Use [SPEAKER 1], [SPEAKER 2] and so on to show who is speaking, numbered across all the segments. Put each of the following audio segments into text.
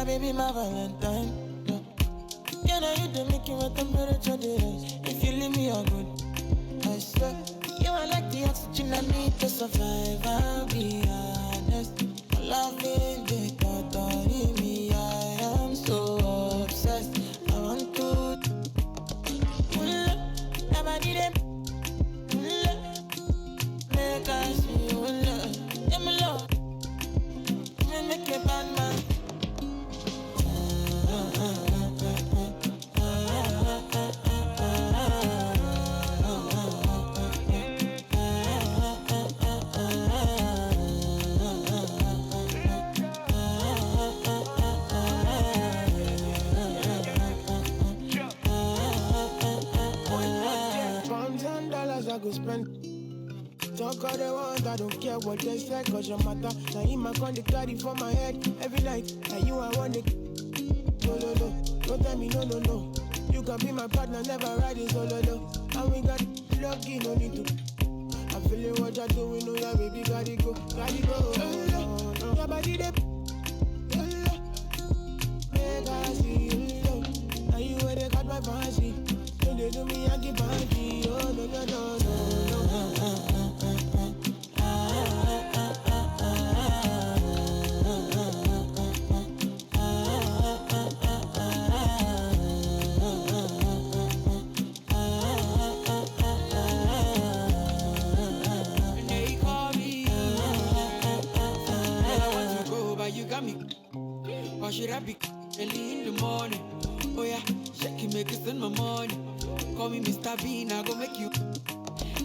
[SPEAKER 1] My baby, my Valentine. Can I hit the making with temperature days? If you leave me, you're good. I swear, you are like the oxygen I need to survive. I'll be honest. My love is the thought of me. I am so obsessed. I want to pull up, nobody them. Pull up, make I see you love. Yeah, my love, me make a bad man. I go spend. Talk all they want, I don't care what they say, cause your matter. Now in my con, they carry for my head every night. And you, I want it. No, no, no. Don't tell me no, no, no. You can be my partner, never ride it solo, no. And we got lucky, no need to. I'm feeling what you're doing, oh yeah, baby, gotta go, gotta go. Your body, they. Make I see you, love. Now you where they got my fancy. Don't they do me, I give banky. Oh, no, no, no, no. Why should I be early in the morning? Oh yeah, shake it, make it spend my money. Call me Mr. Bean, I go make you.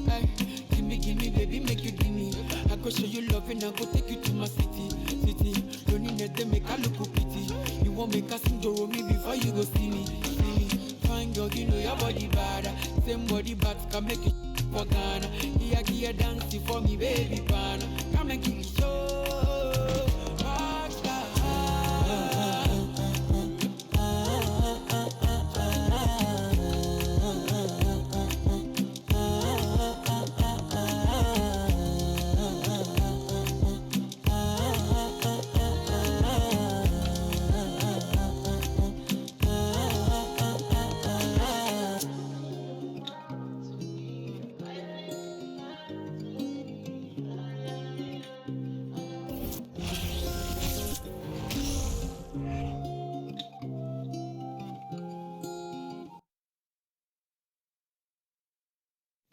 [SPEAKER 1] Hey, give me, baby, make you give me. I go show you love and I go take you to my city. Don't need to make a look pity. You won't make a sing to me before you go see me. Fine girl, you know your body bad. Same body bad can make it for Ghana. Here, dancing for me, baby, pana. Come and give me show.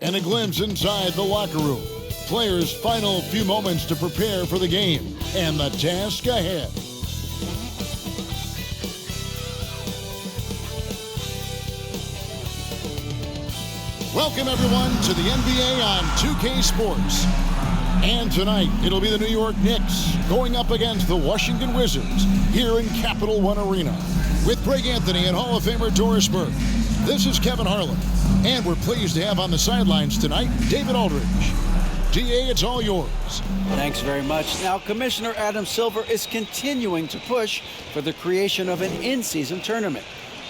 [SPEAKER 2] And a glimpse inside the locker room. Players' final few moments to prepare for the game and the task ahead. Welcome, everyone, to the NBA on 2K Sports. And tonight, it'll be the New York Knicks going up against the Washington Wizards here in Capital One Arena. With Greg Anthony and Hall of Famer Doris Burke. This is Kevin Harlan, and we're pleased to have on the sidelines tonight David Aldridge. DA, it's all yours.
[SPEAKER 3] Thanks very much. Now, Commissioner Adam Silver is continuing to push for the creation of an in-season tournament.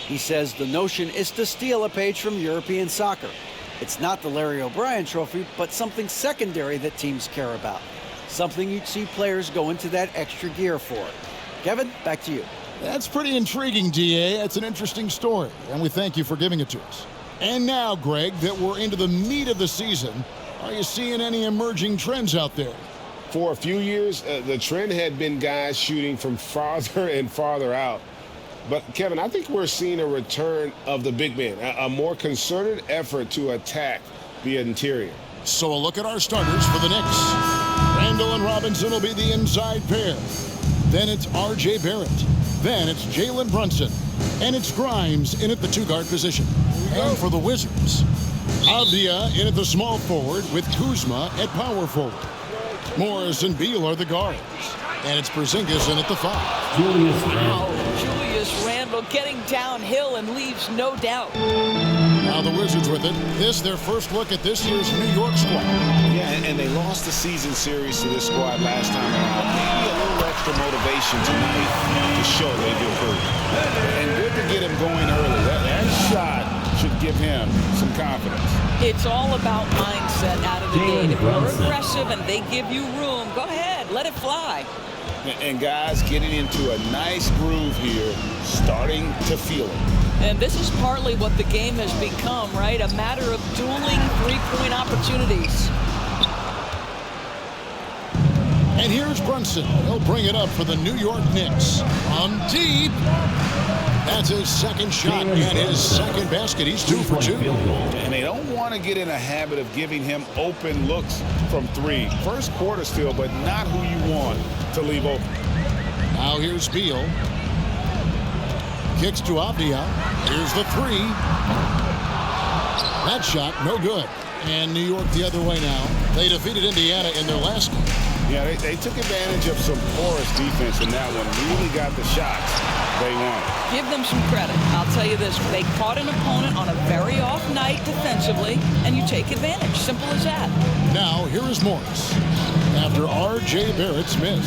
[SPEAKER 3] He says the notion is to steal a page from European soccer. It's not the Larry O'Brien Trophy, but something secondary that teams care about. Something you'd see players go into that extra gear for. Kevin, back to you.
[SPEAKER 2] That's pretty intriguing, DA. That's an interesting story, and we thank you for giving it to us. And now, Greg, that we're into the meat of the season, are you seeing any emerging trends out there?
[SPEAKER 4] For a few years, the trend had been guys shooting from farther and farther out. But, Kevin, I think we're seeing a return of the big man, a more concerted effort to attack the interior.
[SPEAKER 2] So a look at our starters for the Knicks. Randle and Robinson will be the inside pair. Then it's R.J. Barrett. Then it's Jalen Brunson. And it's Grimes in at the two-guard position. And for the Wizards, Avdia in at the small forward with Kuzma at power forward. Morris and Beal are the guards. And it's Porzingis in at the 5.
[SPEAKER 5] Julius Randle getting downhill and leaves no doubt.
[SPEAKER 2] Now the Wizards with it. This their first look at this year's New York squad.
[SPEAKER 6] Yeah, and they lost the season series to this squad last time around. Maybe a little extra motivation tonight to show they've improved. And good to get him going early. That shot should give him some confidence.
[SPEAKER 5] It's all about mindset out of the gate. If you're aggressive and they give you room, go ahead, let it fly.
[SPEAKER 6] And guys getting into a nice groove here, starting to feel it.
[SPEAKER 5] And this is partly what the game has become, right? A matter of dueling three-point opportunities.
[SPEAKER 2] And here's Brunson. He'll bring it up for the New York Knicks. On deep. That's his second shot and his second basket. He's 2 for 2.
[SPEAKER 6] And they don't want to get in a habit of giving him open looks from three. First quarter still, but not who you want to leave open.
[SPEAKER 2] Now here's Beal. Kicks to Avdia. Here's the three. That shot, no good. And New York the other way now. They defeated Indiana in their last game.
[SPEAKER 6] Yeah, they took advantage of some porous defense in that one. Really got the shots they wanted.
[SPEAKER 5] Give them some credit. I'll tell you this. They caught an opponent on a very off night defensively, and you take advantage. Simple as that.
[SPEAKER 2] Now, here is Morris. After R.J. Barrett's miss.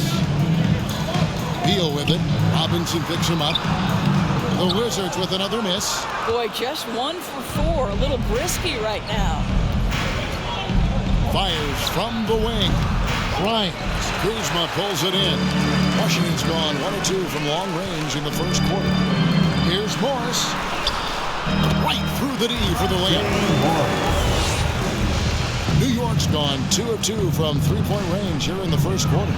[SPEAKER 2] Beal with it. Robinson picks him up. The Wizards with another miss.
[SPEAKER 5] Boy, just 1 for 4. A little brisky right now.
[SPEAKER 2] Fires from the wing. Grimes. Kuzma pulls it in. Washington's gone 1 or 2 from long range in the first quarter. Here's Morris. Right through the D for the layup. New York's gone 2 of 2 from three-point range here in the first quarter.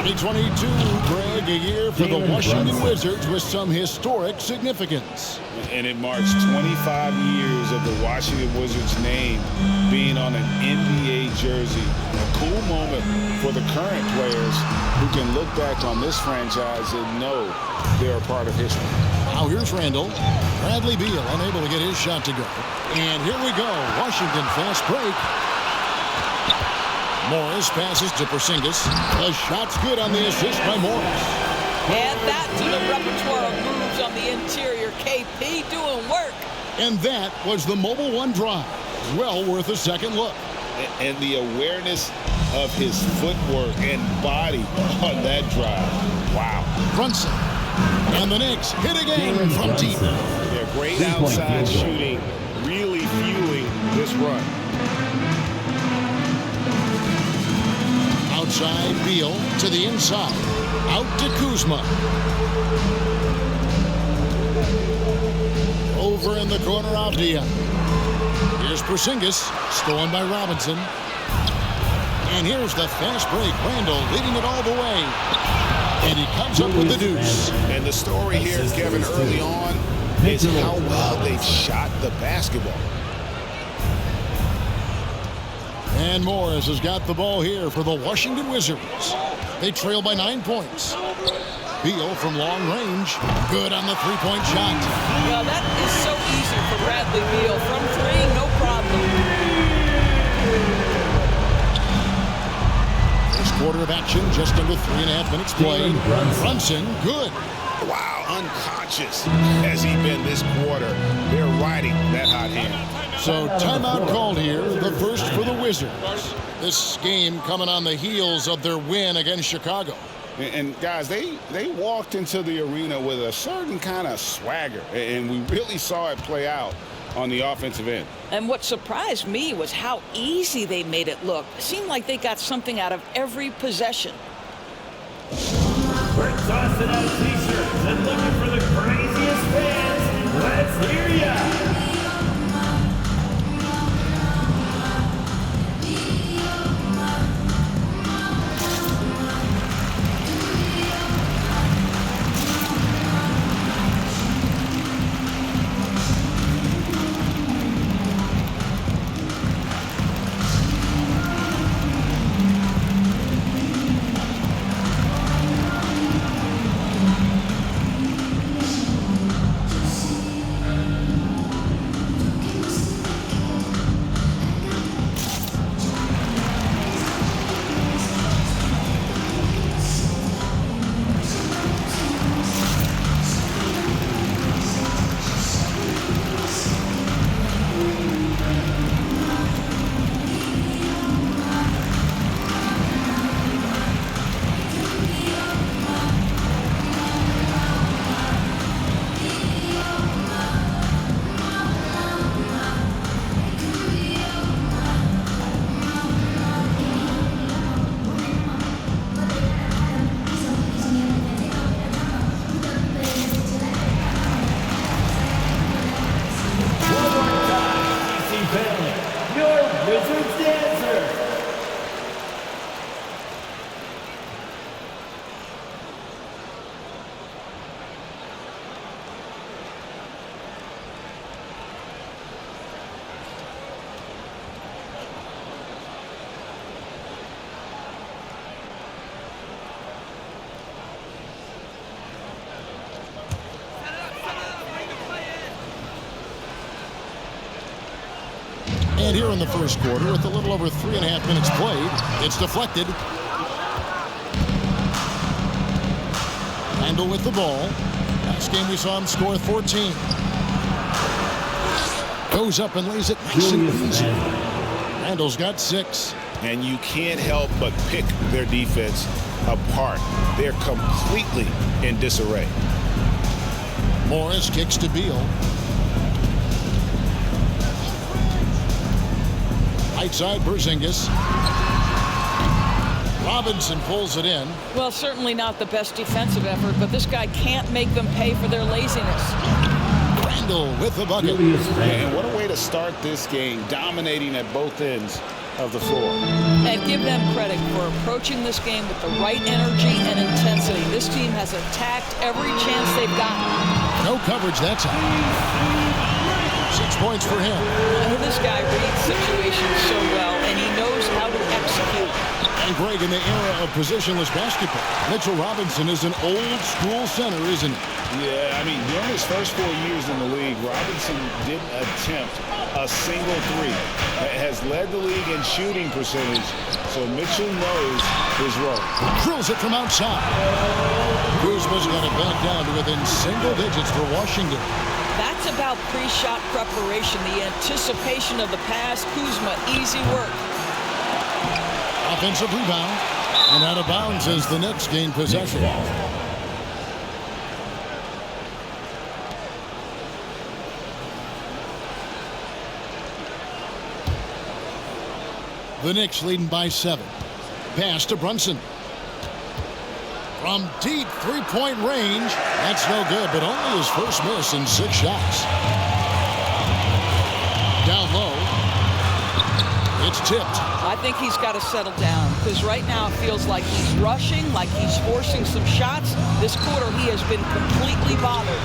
[SPEAKER 2] 2022, Greg, a year for the Washington Wizards with some historic significance.
[SPEAKER 6] And it marks 25 years of the Washington Wizards name being on an NBA jersey. A cool moment for the current players who can look back on this franchise and know they're a part of history.
[SPEAKER 2] Now here's Randle. Bradley Beal unable to get his shot to go. And here we go. Washington fast break. Morris passes to Porzingis. The shot's good on the assist by Morris.
[SPEAKER 5] Add that to the repertoire of moves on the interior. KP doing work.
[SPEAKER 2] And that was the Mobile One drive. Well worth a second look.
[SPEAKER 6] And the awareness of his footwork and body on that drive. Wow.
[SPEAKER 2] Brunson. And the Knicks hit again from deep.
[SPEAKER 6] Yeah, great outside shooting, really fueling this run.
[SPEAKER 2] Outside Beal to the inside. Out to Kuzma. Over in the corner, Avdia. Here's Porzingis, stolen by Robinson. And here's the fast break. Randle leading it all the way. And he comes up with the deuce.
[SPEAKER 6] And the story here, Kevin, early on is how well they've shot the basketball.
[SPEAKER 2] And Morris has got the ball here for the Washington Wizards. They trail by 9 points. Beal from long range. Good on the three-point shot.
[SPEAKER 5] Well, that is so easy for Bradley Beal. From 3, no problem.
[SPEAKER 2] First quarter of action, just under 3.5 minutes played. Brunson, good.
[SPEAKER 6] Wow, unconscious has he been this quarter. They're riding that hot hand.
[SPEAKER 2] So timeout called here, the first for the Wizards. This game coming on the heels of their win against Chicago.
[SPEAKER 6] And guys, they walked into the arena with a certain kind of swagger, and we really saw it play out on the offensive end.
[SPEAKER 5] And what surprised me was how easy they made it look. It seemed like they got something out of every possession.
[SPEAKER 7] We're tossing out t-shirts and looking for the craziest fans. Let's hear ya!
[SPEAKER 2] And here in the first quarter, with a little over 3.5 minutes played, it's deflected. Randle with the ball. Last game we saw him score 14. Goes up and lays it nice and easy. Randle's got 6.
[SPEAKER 6] And you can't help but pick their defense apart. They're completely in disarray.
[SPEAKER 2] Morris kicks to Beal. Right side, Porzingis. Robinson pulls it in.
[SPEAKER 5] Well, certainly not the best defensive effort, but this guy can't make them pay for their laziness.
[SPEAKER 2] Randle with the bucket.
[SPEAKER 6] And what a way to start this game, dominating at both ends of the floor.
[SPEAKER 5] And give them credit for approaching this game with the right energy and intensity. This team has attacked every chance they've gotten.
[SPEAKER 2] No coverage that time. 6 points for him.
[SPEAKER 5] This guy reads situations so well, and he knows how to execute.
[SPEAKER 2] And Greg, in the era of positionless basketball, Mitchell Robinson is an old-school center, isn't he?
[SPEAKER 6] Yeah, I mean, during his first 4 years in the league, Robinson didn't attempt a single three. Has led the league in shooting percentage, so Mitchell knows his role.
[SPEAKER 2] Drills it from outside. Kuzma's got it back down to within single digits for Washington.
[SPEAKER 5] That's about pre-shot preparation, the anticipation of the pass. Kuzma, easy work.
[SPEAKER 2] Offensive rebound. And out of bounds as the Knicks gain possession. The Knicks leading by 7. Pass to Brunson. From deep three-point range. That's no good, but only his first miss in 6 shots. Down low. It's tipped.
[SPEAKER 5] I think he's got to settle down, because right now it feels like he's rushing, like he's forcing some shots. This quarter he has been completely bothered.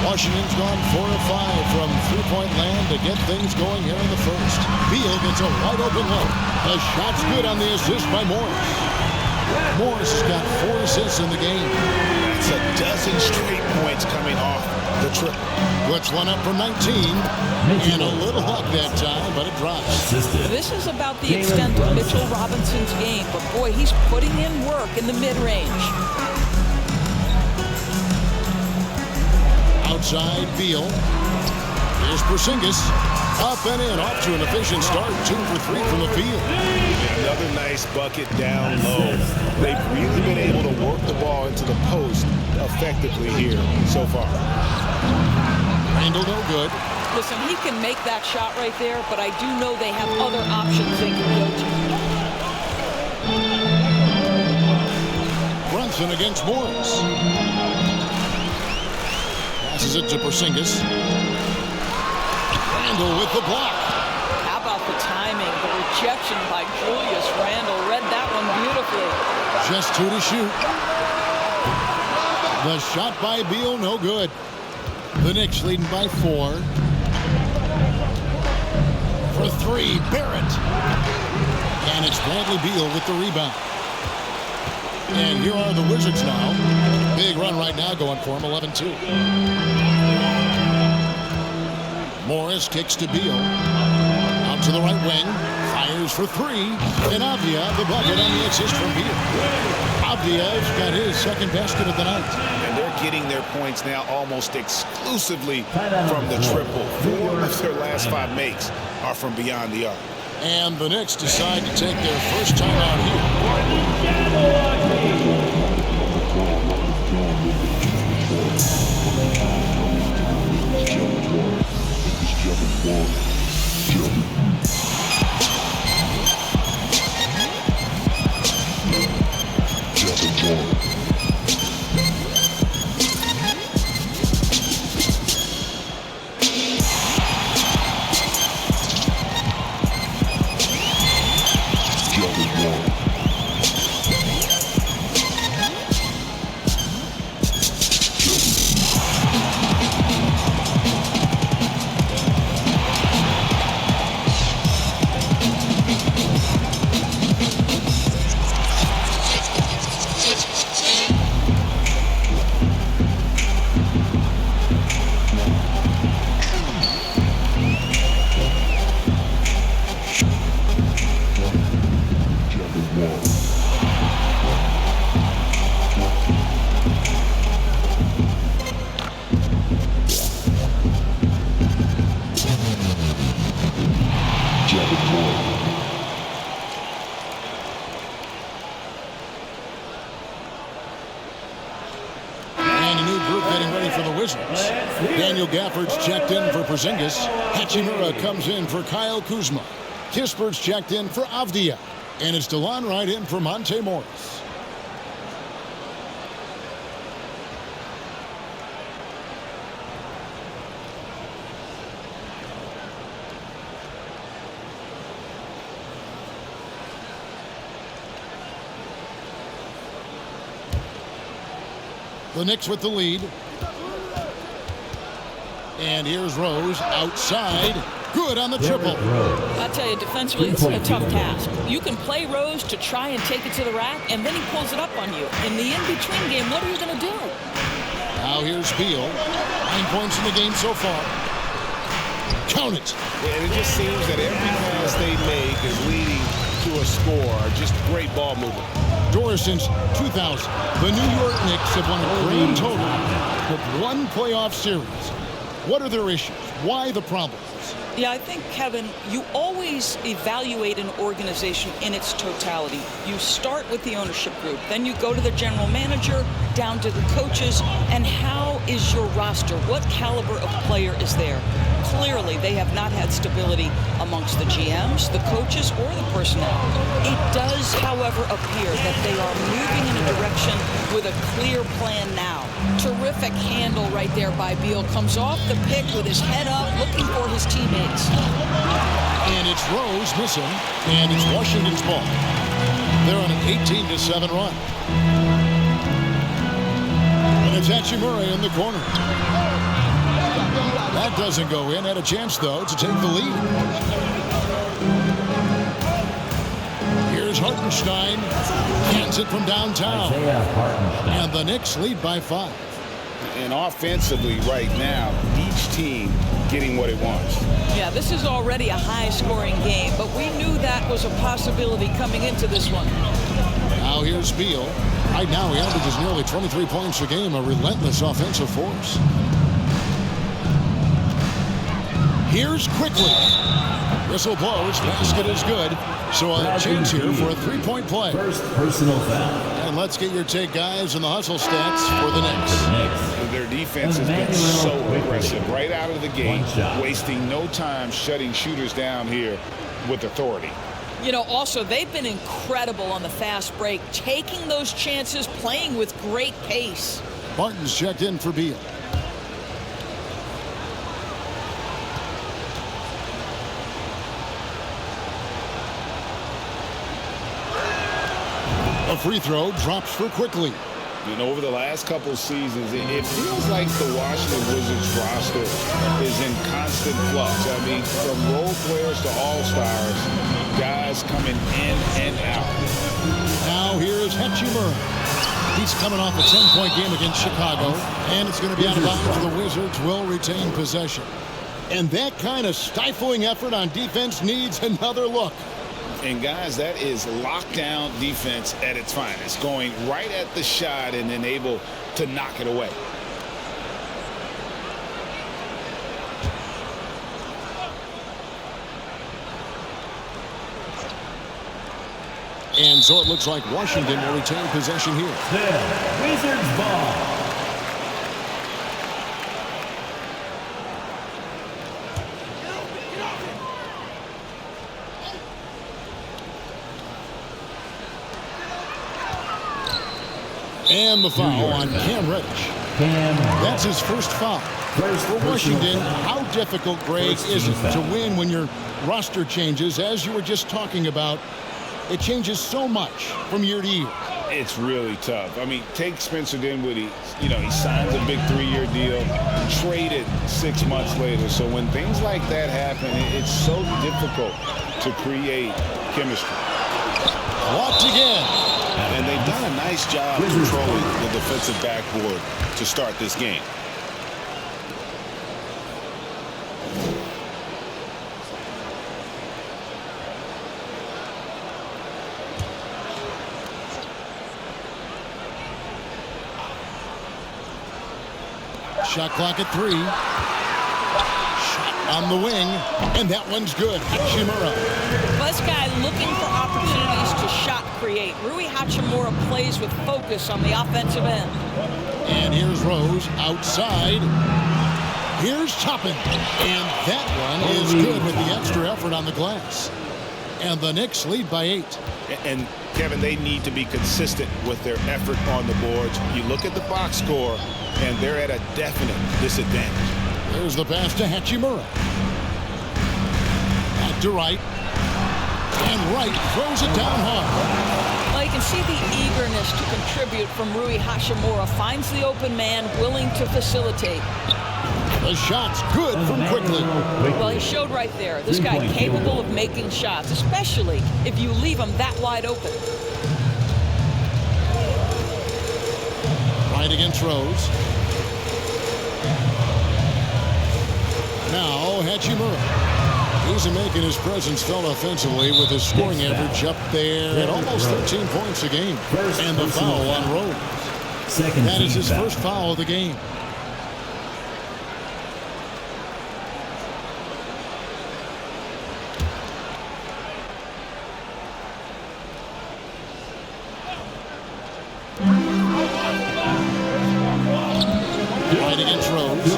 [SPEAKER 2] Washington's gone 4 of 5 from three-point land to get things going here in the first. Beal gets a wide open look. The shot's good on the assist by Morris. Morris has got 4 assists in the game.
[SPEAKER 6] It's a dozen straight points coming off the trip.
[SPEAKER 2] Puts one up from 19. And a little luck that time, but it drops.
[SPEAKER 5] This is about the extent of Mitchell Robinson's game, but boy, he's putting in work in the mid-range.
[SPEAKER 2] Outside, Beal. Here's Porzingis. Up and in, off to an efficient start. 2 for 3 from the field.
[SPEAKER 6] Another nice bucket down low. They've really been able to work the ball into the post effectively here so far.
[SPEAKER 2] Randle no good.
[SPEAKER 5] Listen, he can make that shot right there, but I do know they have other options they can go to.
[SPEAKER 2] Brunson against Morris. Passes it to Porzingis. Randle with the block.
[SPEAKER 5] How about the timing, the rejection by Julius Randle? Read that one beautifully.
[SPEAKER 2] Just 2 to shoot. The shot by Beal, no good. The Knicks leading by 4. For 3, Barrett. And it's Bradley Beal with the rebound. And here are the Wizards now. Big run right now going for him, 11-2. Morris kicks to Beal. Out to the right wing. Fires for 3. And Avdia, the bucket on the assist from Beal. Avdia's got his second basket of the night.
[SPEAKER 6] And they're getting their points now almost exclusively from the triple. 4 of their last 5 makes are from beyond the arc.
[SPEAKER 2] And the Knicks decide to take their first time out here. And a new group getting ready for the Wizards. Daniel Gafford's checked in for Porzingis. Hachimura comes in for Kyle Kuzma. Kispert's checked in for Avdia. And it's DeLon Wright in for Monte Morris. The Knicks with the lead. And here's Rose outside. Good on the triple.
[SPEAKER 5] I'll tell you, defensively, it's a tough task. You can play Rose to try and take it to the rack, and then he pulls it up on you. In the in-between game, what are you going to do?
[SPEAKER 2] Now here's Beal. 9 points in the game so far. Count it.
[SPEAKER 6] And it just seems that every pass they make is leading to a score. Just great ball movement.
[SPEAKER 2] Doris, since 2000, the New York Knicks have won a grand total of 1 playoff series. What are their issues? Why the problems?
[SPEAKER 5] Yeah, I think, Kevin, you always evaluate an organization in its totality. You start with the ownership group, then you go to the general manager, down to the coaches, and how is your roster? What caliber of player is there? Clearly, they have not had stability amongst the GMs, the coaches, or the personnel. It does, however, appear that they are moving in a direction with a clear plan now. Terrific handle right there by Beal. Comes off the pick with his head up, looking for his teammates.
[SPEAKER 2] And it's Rose missing, and it's Washington's ball. They're on an 18-7 run. And it's Hachimura in the corner. That doesn't go in. Had a chance, though, to take the lead. Here's Hartenstein. Hands it from downtown. And the Knicks lead by 5.
[SPEAKER 6] And offensively right now, each team getting what it wants.
[SPEAKER 5] Yeah, this is already a high-scoring game, but we knew that was a possibility coming into this one.
[SPEAKER 2] Now here's Beal. Right now he averages nearly 23 points a game, a relentless offensive force. Here's Quickly. Whistle blows. Basket is good. So a chance here for a three-point play.
[SPEAKER 7] First personal foul.
[SPEAKER 2] And let's get your take, guys, on the hustle stats for the Knicks.
[SPEAKER 6] Their defense has been so aggressive right out of the gate, wasting no time shutting shooters down here with authority.
[SPEAKER 5] You know, also, they've been incredible on the fast break, taking those chances, playing with great pace.
[SPEAKER 2] Martin's checked in for Beal. A free throw drops for Quickly.
[SPEAKER 6] And over the last couple seasons, it feels like the Washington Wizards roster is in constant flux. I mean, from role players to all-stars, guys coming in and out.
[SPEAKER 2] Now here is Hachimura. He's coming off a 10-point game against Chicago, and it's going to be out of bounds. The Wizards will retain possession. And that kind of stifling effort on defense needs another look.
[SPEAKER 6] And guys, that is lockdown defense at its finest, going right at the shot and then able to knock it away.
[SPEAKER 2] And so it looks like Washington will retain possession here.
[SPEAKER 7] The Wizards ball.
[SPEAKER 2] And the foul on Cam Reddish. That's his first foul. For Washington, how difficult, Greg, is it to win when your roster changes? As you were just talking about, it changes so much from year to year.
[SPEAKER 6] It's really tough. I mean, take Spencer Dinwiddie. You know, he signs a big 3-year deal, traded 6 months later. So when things like that happen, it's so difficult to create chemistry.
[SPEAKER 2] Blocked again.
[SPEAKER 6] And they've done a nice job controlling the defensive backboard to start this game.
[SPEAKER 2] Shot clock at 3. Shot on the wing, and that one's good. Hachimura.
[SPEAKER 5] This guy looking for opportunities to shot create. Rui Hachimura plays with focus on the offensive end.
[SPEAKER 2] And here's Rose outside. Here's Toppin. And that one is good with the extra effort on the glass. And the Knicks lead by 8.
[SPEAKER 6] And Kevin, they need to be consistent with their effort on the boards. You look at the box score, and they're at a definite disadvantage.
[SPEAKER 2] There's the pass to Hachimura. Back to Wright. And Wright throws it down hard.
[SPEAKER 5] Well, you can see the eagerness to contribute from Rui Hachimura. Finds the open man, willing to facilitate.
[SPEAKER 2] The shot's good from Quickly.
[SPEAKER 5] Well, he showed right there. This guy capable of making shots, especially if you leave him that wide open.
[SPEAKER 2] Right against Rose. Now Hachimura. He's making his presence felt offensively with his scoring average up there at almost 13 points a game. And the foul on Rose. That is his first foul of the game. Right against Rose.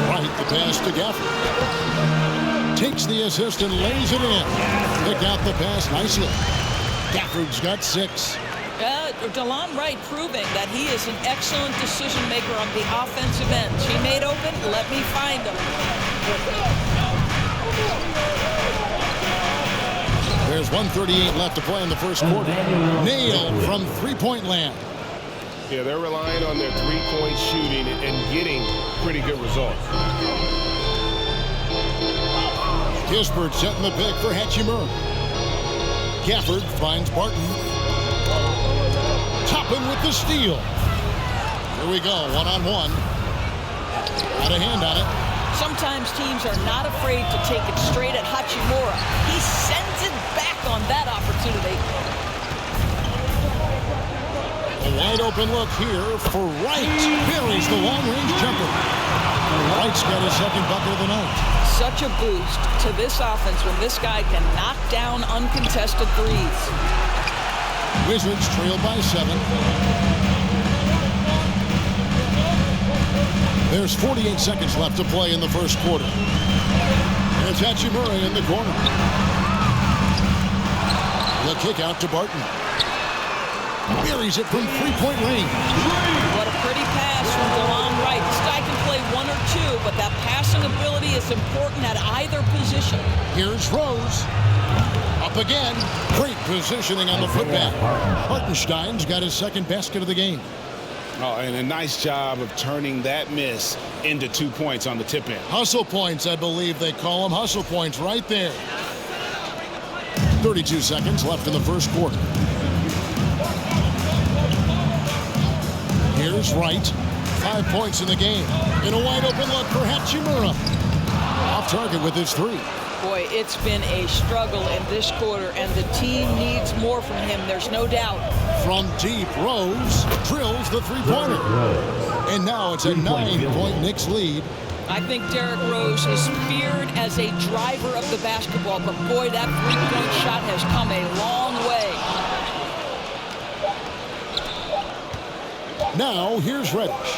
[SPEAKER 2] Right, the pass to Gafford. Takes the assist and lays it in. Pick out the pass nicely. Gafford's got 6.
[SPEAKER 5] DeLon Wright proving that he is an excellent decision maker on the offensive end. She made open, let me find him.
[SPEAKER 2] There's 1:38 left to play in the first quarter. Nailed from three-point land.
[SPEAKER 4] Yeah, they're relying on their three-point shooting and getting pretty good results.
[SPEAKER 2] Kispert setting the pick for Hachimura. Gafford finds Barton. Toppin with the steal. Here we go, one-on-one. Got a hand on it.
[SPEAKER 5] Sometimes teams are not afraid to take it straight at Hachimura. He sends it back on that opportunity.
[SPEAKER 2] A wide open look here for Wright. Buries the long-range jumper. Wright's got his second bucket of the night.
[SPEAKER 5] Such a boost to this offense when this guy can knock down uncontested threes.
[SPEAKER 2] Wizards trail by 7. There's 48 seconds left to play in the first quarter. And it's Hachimura in the corner. The kick out to Barton. Buries it from three-point range.
[SPEAKER 5] What a pretty pass from DeLon Wright. This guy can play 1 or 2, but that passing ability is important at either position.
[SPEAKER 2] Here's Rose. Up again. Great positioning on the putback. Hartenstein's got his second basket of the game.
[SPEAKER 6] Oh, and a nice job of turning that miss into 2 points on the tip in.
[SPEAKER 2] Hustle points, I believe they call them. Hustle points right there. 32 seconds left in the first quarter. Here's Wright. 5 points in the game. In a wide open look for Hachimura. Off target with his 3.
[SPEAKER 5] Boy, it's been a struggle in this quarter, and the team needs more from him. There's no doubt.
[SPEAKER 2] From deep, Rose drills the three-pointer. And now it's a 9-point Knicks lead.
[SPEAKER 5] I think Derrick Rose is feared as a driver of the basketball, but boy, that three-point shot has come a long way.
[SPEAKER 2] Now, here's Reddish.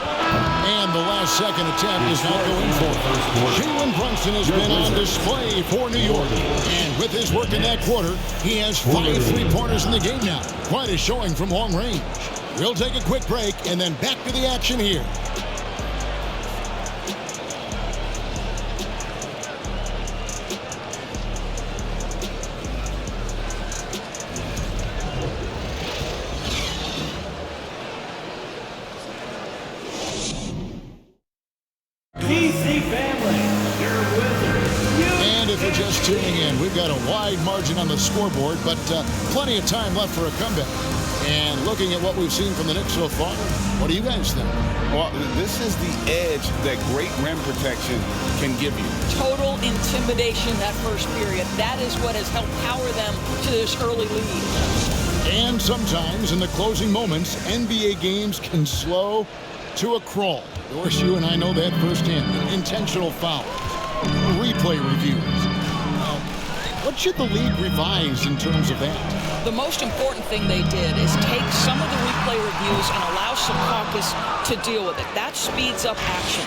[SPEAKER 2] And the last second attempt is not going for it. Jalen Brunson has been on display for New York. And with his work in that quarter, he has 5 three-pointers in the game now. Quite a showing from long range. We'll take a quick break and then back to the action here. Tuning in. We've got a wide margin on the scoreboard, but plenty of time left for a comeback. And looking at what we've seen from the Knicks so far, what do you guys think?
[SPEAKER 6] Well, this is the edge that great rim protection can give you.
[SPEAKER 5] Total intimidation that first period. That is what has helped power them to this early lead.
[SPEAKER 2] And sometimes in the closing moments, NBA games can slow to a crawl. Of course, you and I know that firsthand. Intentional fouls, replay reviews. What should the league revise in terms of that?
[SPEAKER 5] The most important thing they did is take some of the replay reviews and allow Secaucus to deal with it. That speeds up action.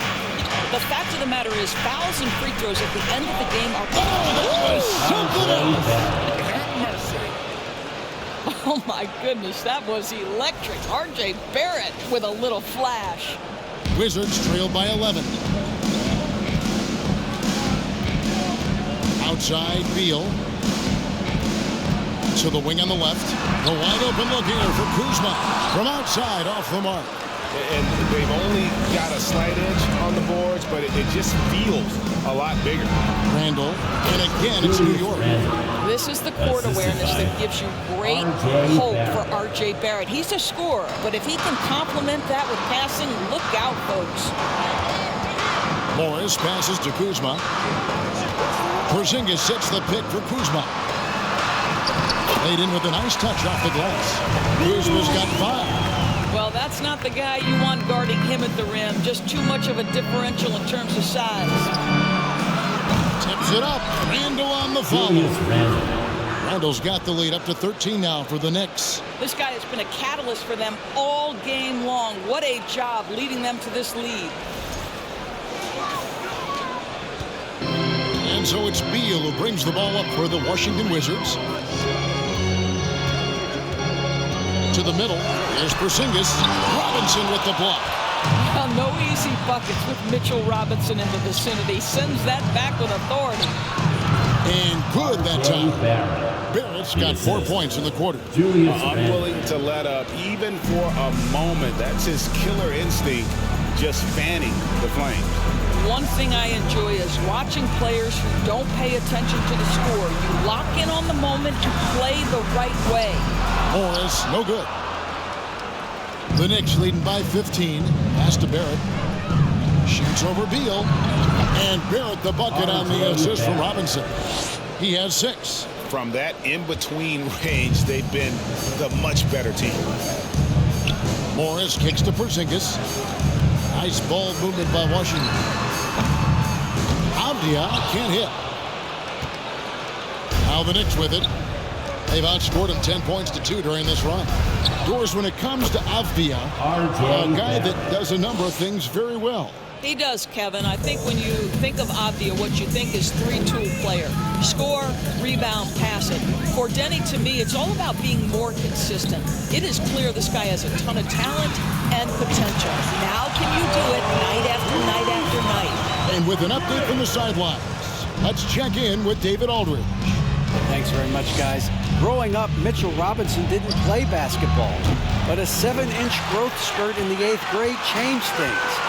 [SPEAKER 5] The fact of the matter is fouls and free throws at the end of the game are... Oh my goodness, that was electric. R.J. Barrett with a little flash.
[SPEAKER 2] Wizards trail by 11. Outside, Beal. To the wing on the left. The wide open look here for Kuzma. From outside, off the mark.
[SPEAKER 4] And they've only got a slight edge on the boards, but it just feels a lot bigger.
[SPEAKER 2] Randle, and again, it's New York.
[SPEAKER 5] This is the court awareness that gives you great hope for R.J. Barrett. He's a scorer, but if he can complement that with passing, look out, folks.
[SPEAKER 2] Morris passes to Kuzma. Porzingis sets the pick for Kuzma. Laid in with a nice touch off the glass. Kuzma's got 5.
[SPEAKER 5] Well, that's not the guy you want guarding him at the rim. Just too much of a differential in terms of size.
[SPEAKER 2] Tips it up. Randle on the follow. Randle's got the lead up to 13 now for the Knicks.
[SPEAKER 5] This guy has been a catalyst for them all game long. What a job leading them to this lead.
[SPEAKER 2] And so it's Beal who brings the ball up for the Washington Wizards. To the middle. There's Porzingis. Robinson with the block.
[SPEAKER 5] Well, no easy buckets with Mitchell Robinson in the vicinity. Sends that back with authority.
[SPEAKER 2] And good that time. Barrett's got 4 points in the quarter.
[SPEAKER 6] Unwilling to let up even for a moment. That's his killer instinct, just fanning the flames.
[SPEAKER 5] One thing I enjoy is watching players who don't pay attention to the score. You lock in on the moment and play the right way.
[SPEAKER 2] Morris, no good. The Knicks leading by 15. Pass to Barrett. Shoots over Beal. And Barrett the bucket on the assist from Robinson. He has 6.
[SPEAKER 6] From that in-between range, they've been the much better team.
[SPEAKER 2] Morris kicks to Porzingis. Nice ball movement by Washington. Avdia can't hit. Now the Knicks with it. They've outscored him 10 points to 2 during this run. Doors, when it comes to Avdia, a guy that does a number of things very well.
[SPEAKER 5] He does, Kevin. I think when you think of Avdia, what you think is 3-tool player. Score, rebound, pass it. For Denny, to me, it's all about being more consistent. It is clear this guy has a ton of talent and potential. Now can you do it night after night after night?
[SPEAKER 2] And with an update from the sidelines, let's check in with David Aldridge.
[SPEAKER 3] Thanks very much, guys. Growing up, Mitchell Robinson didn't play basketball, but a 7-inch growth spurt in the 8th grade changed things.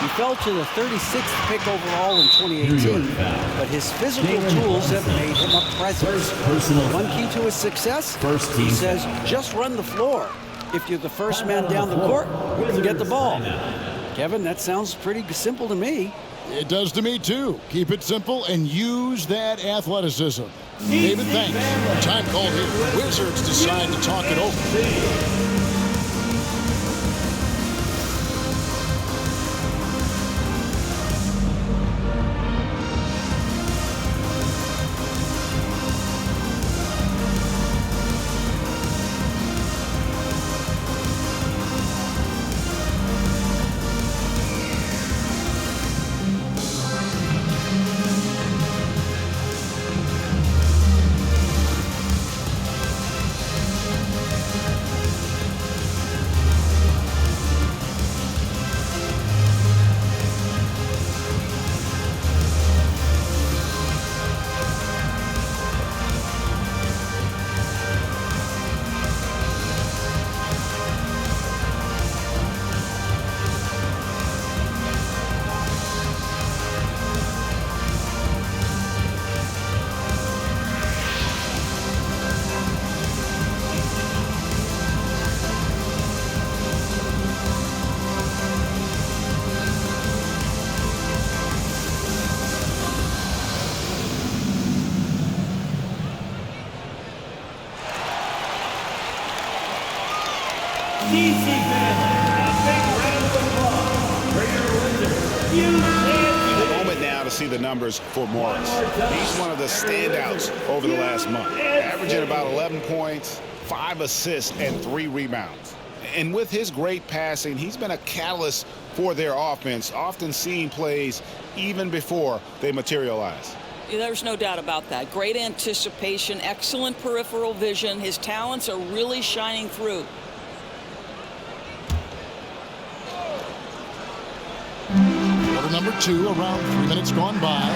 [SPEAKER 3] He fell to the 36th pick overall in 2018, but his physical tools have made him a presence. One key to his success, he says, just run the floor. If you're the first man down the court, you can get the ball. Kevin, that sounds pretty simple to me.
[SPEAKER 2] It does to me, too. Keep it simple and use that athleticism. David, thanks. Time called here. Wizards decide to talk it over.
[SPEAKER 6] The moment moment now to see the numbers for Morris. He's one of the standouts over the last month, averaging about 11 points, 5 assists, and 3 rebounds. And with his great passing, he's been a catalyst for their offense, often seeing plays even before they materialize.
[SPEAKER 5] There's no doubt about that. Great anticipation, excellent peripheral vision. His talents are really shining through.
[SPEAKER 2] Quarter number 2, around 3 minutes gone by.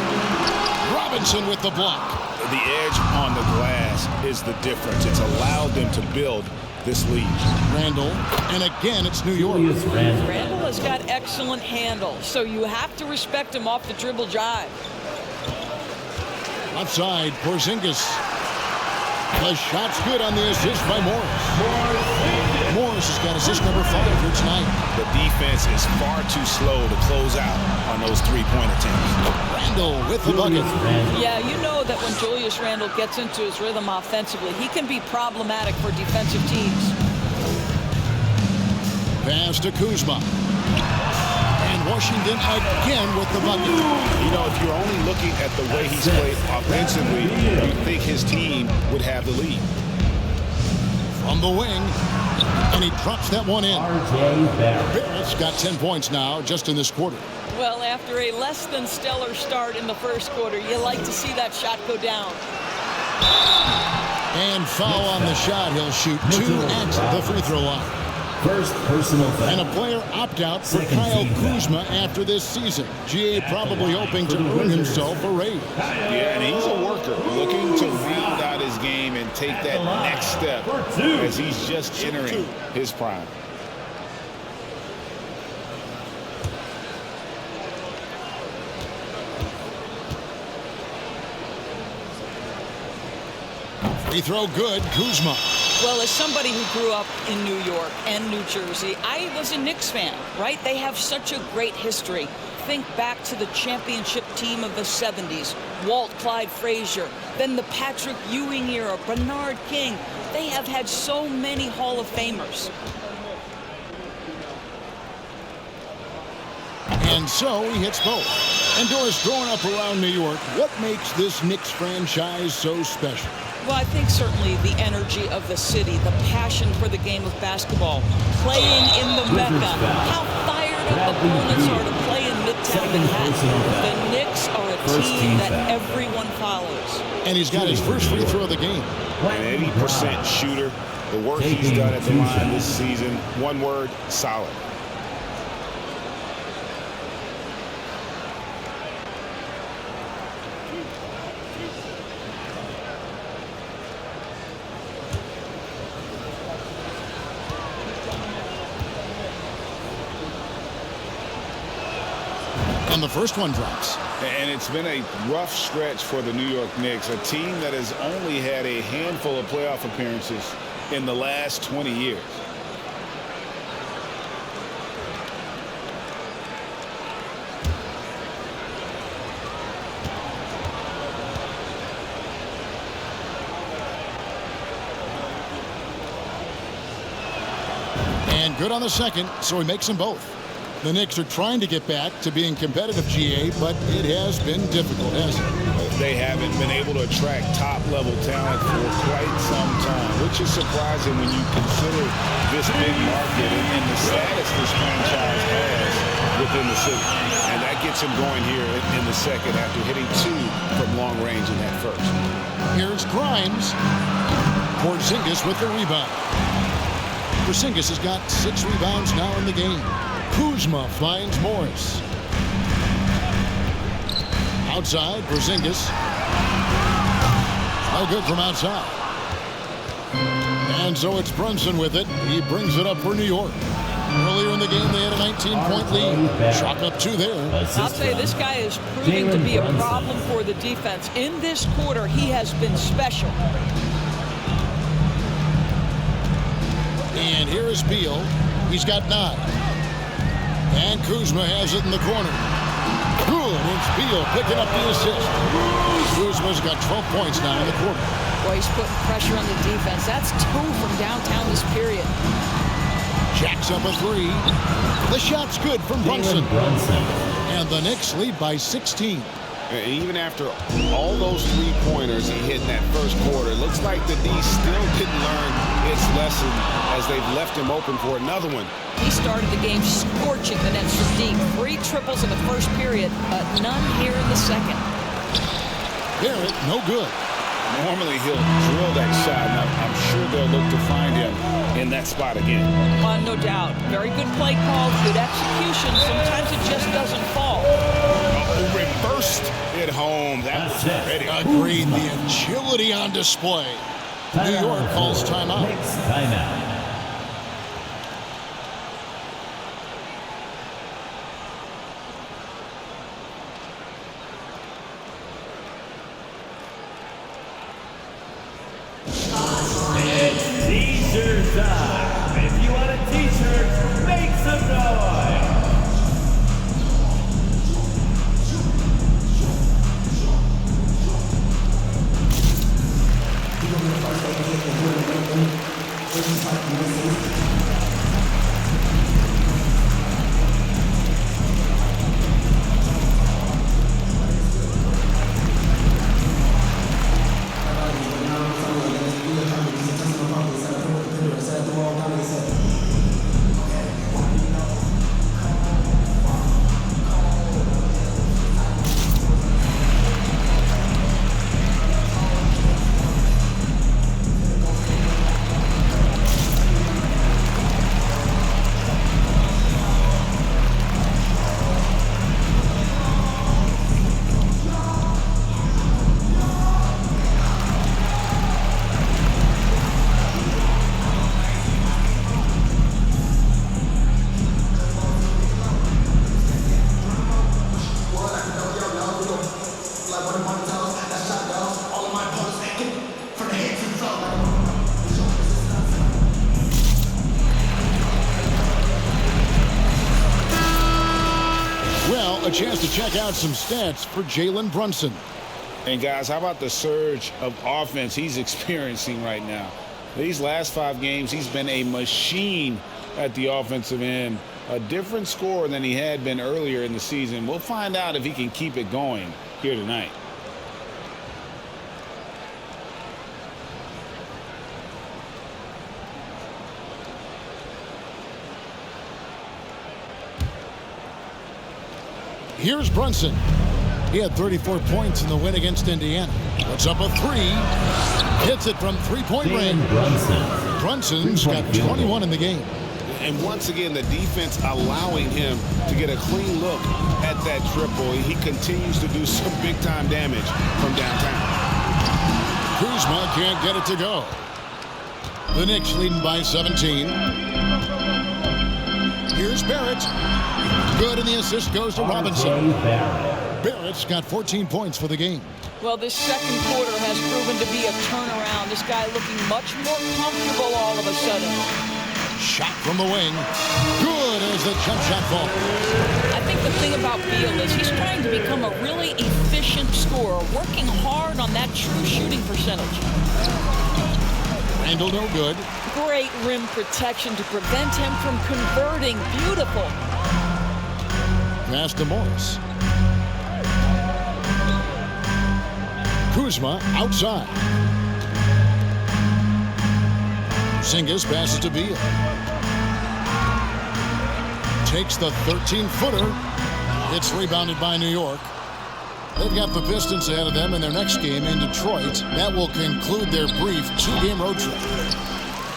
[SPEAKER 2] Robinson with the block.
[SPEAKER 6] The edge on the glass is the difference. It's allowed them to build this lead.
[SPEAKER 2] Randle, and again it's New York.
[SPEAKER 5] Randle has got excellent handle, so you have to respect him off the dribble jive.
[SPEAKER 2] Outside, Porzingis. The shot's good on the assist by Morris. Morris has got assist number 5 here tonight.
[SPEAKER 6] The defense is far too slow to close out on those three-point attempts.
[SPEAKER 2] Randle with the bucket.
[SPEAKER 5] Yeah, you know that when Julius Randle gets into his rhythm offensively, he can be problematic for defensive teams.
[SPEAKER 2] Pass to Kuzma. And Washington again with the bucket.
[SPEAKER 6] You know, if you're only looking at the way he's played offensively, you'd think his team would have the lead.
[SPEAKER 2] From the wing, and he drops that one in. Barrett's got 10 points now just in this quarter.
[SPEAKER 5] Well, after a less than stellar start in the first quarter, you like to see that shot go down.
[SPEAKER 2] And foul on the shot. He'll shoot 2 at the free throw line.
[SPEAKER 7] First personal foul.
[SPEAKER 2] And a player opt-out for Kyle Kuzma after this season. GA probably hoping to earn himself a raise.
[SPEAKER 6] Yeah, and he's a worker, looking to round out his game and take that next step as he's just entering his prime.
[SPEAKER 2] Free throw good, Kuzma.
[SPEAKER 5] Well, as somebody who grew up in New York and New Jersey, I was a Knicks fan, right? They have such a great history. Think back to the championship team of the 70s, Walt Clyde Frazier, then the Patrick Ewing era, Bernard King. They have had so many Hall of Famers.
[SPEAKER 2] And so he hits both. And Doris, growing up around New York, what makes this Knicks franchise so special?
[SPEAKER 5] Well, I think certainly the energy of the city, the passion for the game of basketball, playing in the Mecca, how fired up opponents are to play in Midtown Manhattan. The Knicks are a team that everyone follows.
[SPEAKER 2] And he's got his first free throw of the game.
[SPEAKER 6] An 80% shooter. The work he's done at the line this season, one word, solid.
[SPEAKER 2] And the first one drops.
[SPEAKER 6] And it's been a rough stretch for the New York Knicks, a team that has only had a handful of playoff appearances in the last 20 years.
[SPEAKER 2] And good on the second, so he makes them both. The Knicks are trying to get back to being competitive, GA, but it has been difficult, hasn't it?
[SPEAKER 6] They haven't been able to attract top-level talent for quite some time, which is surprising when you consider this big market and the status this franchise has within the city. And that gets him going here in the second after hitting 2 from long range in that first.
[SPEAKER 2] Here's Grimes. Porzingis with the rebound. Porzingis has got 6 rebounds now in the game. Kuzma finds Morris. Outside, Porzingis. No good from outside. And so it's Brunson with it. He brings it up for New York. Earlier in the game, they had a 19-point lead. Chalk up 2 there.
[SPEAKER 5] I'll say this guy is proving to be a problem for the defense. In this quarter, he has been special.
[SPEAKER 2] And here is Beal. He's got 9. And Kuzma has it in the corner. Good. It's Beal picking up the assist. Kuzma's got 12 points now in the quarter.
[SPEAKER 5] Boy, he's putting pressure on the defense. That's 2 from downtown this period.
[SPEAKER 2] Jacks up a three. The shot's good from Brunson. And the Knicks lead by 16.
[SPEAKER 6] And even after all those three-pointers he hit in that first quarter, it looks like the D still didn't learn its lesson as they've left him open for another one.
[SPEAKER 5] He started the game scorching the Nets from deep. 3 triples in the first period, but none here in the second.
[SPEAKER 2] Barrett, no good.
[SPEAKER 6] Normally he'll drill that shot, and I'm sure they'll look to find him in that spot again.
[SPEAKER 5] No doubt. Very good play call, good execution. Sometimes it just doesn't fall.
[SPEAKER 6] Reversed it home. That was pretty.
[SPEAKER 2] Agreed. The agility on display. New York calls timeout.
[SPEAKER 7] Timeout. It's t-shirt time. If you want a t-shirt, make some noise.
[SPEAKER 2] A chance to check out some stats for Jalen Brunson.
[SPEAKER 6] And guys, how about the surge of offense he's experiencing right now? These last 5 games, he's been a machine at the offensive end. A different scorer than he had been earlier in the season. We'll find out if he can keep it going here tonight.
[SPEAKER 2] Here's Brunson. He had 34 points in the win against Indiana. Puts up a three. Hits it from three-point range. Brunson's got 21 in the game.
[SPEAKER 6] And once again, the defense allowing him to get a clean look at that triple. He continues to do some big-time damage from downtown.
[SPEAKER 2] Kuzma can't get it to go. The Knicks leading by 17. Here's Barrett. Good, and the assist goes to Robinson. Barrett's got 14 points for the game.
[SPEAKER 5] Well, this second quarter has proven to be a turnaround. This guy looking much more comfortable all of a sudden.
[SPEAKER 2] Shot from the wing. Good as the jump shot falls.
[SPEAKER 5] I think the thing about Beal is he's trying to become a really efficient scorer, working hard on that true shooting percentage.
[SPEAKER 2] Randle no good.
[SPEAKER 5] Great rim protection to prevent him from converting. Beautiful.
[SPEAKER 2] Pass to Morris. Kuzma outside. Porzingis passes to Beal. Takes the 13-footer. It's rebounded by New York. They've got the Pistons ahead of them in their next game in Detroit. That will conclude their brief 2-game road trip.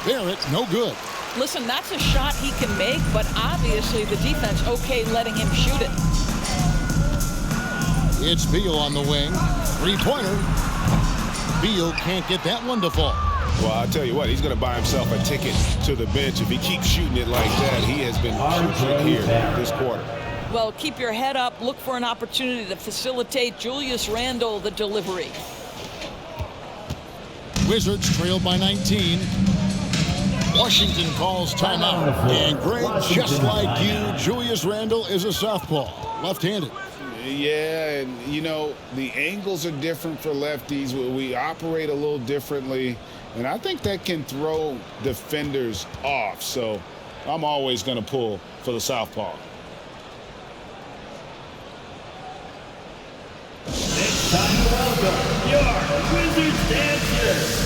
[SPEAKER 2] Barrett, no good.
[SPEAKER 5] Listen, that's a shot he can make, but obviously the defense okay letting him shoot it.
[SPEAKER 2] It's Beal on the wing. Three-pointer. Beal can't get that one to fall.
[SPEAKER 6] Well, I'll tell you what, he's going to buy himself a ticket to the bench. If he keeps shooting it like that, he has been crucial here this quarter.
[SPEAKER 5] Well, keep your head up. Look for an opportunity to facilitate Julius Randle the delivery.
[SPEAKER 2] Wizards trailed by 19. Washington calls timeout. And Greg, just like you, Julius Randle is a southpaw, left-handed.
[SPEAKER 6] Yeah, and you know, the angles are different for lefties. We operate a little differently, and I think that can throw defenders off. So I'm always going to pull for the southpaw.
[SPEAKER 7] It's time to welcome your Wizards dancer.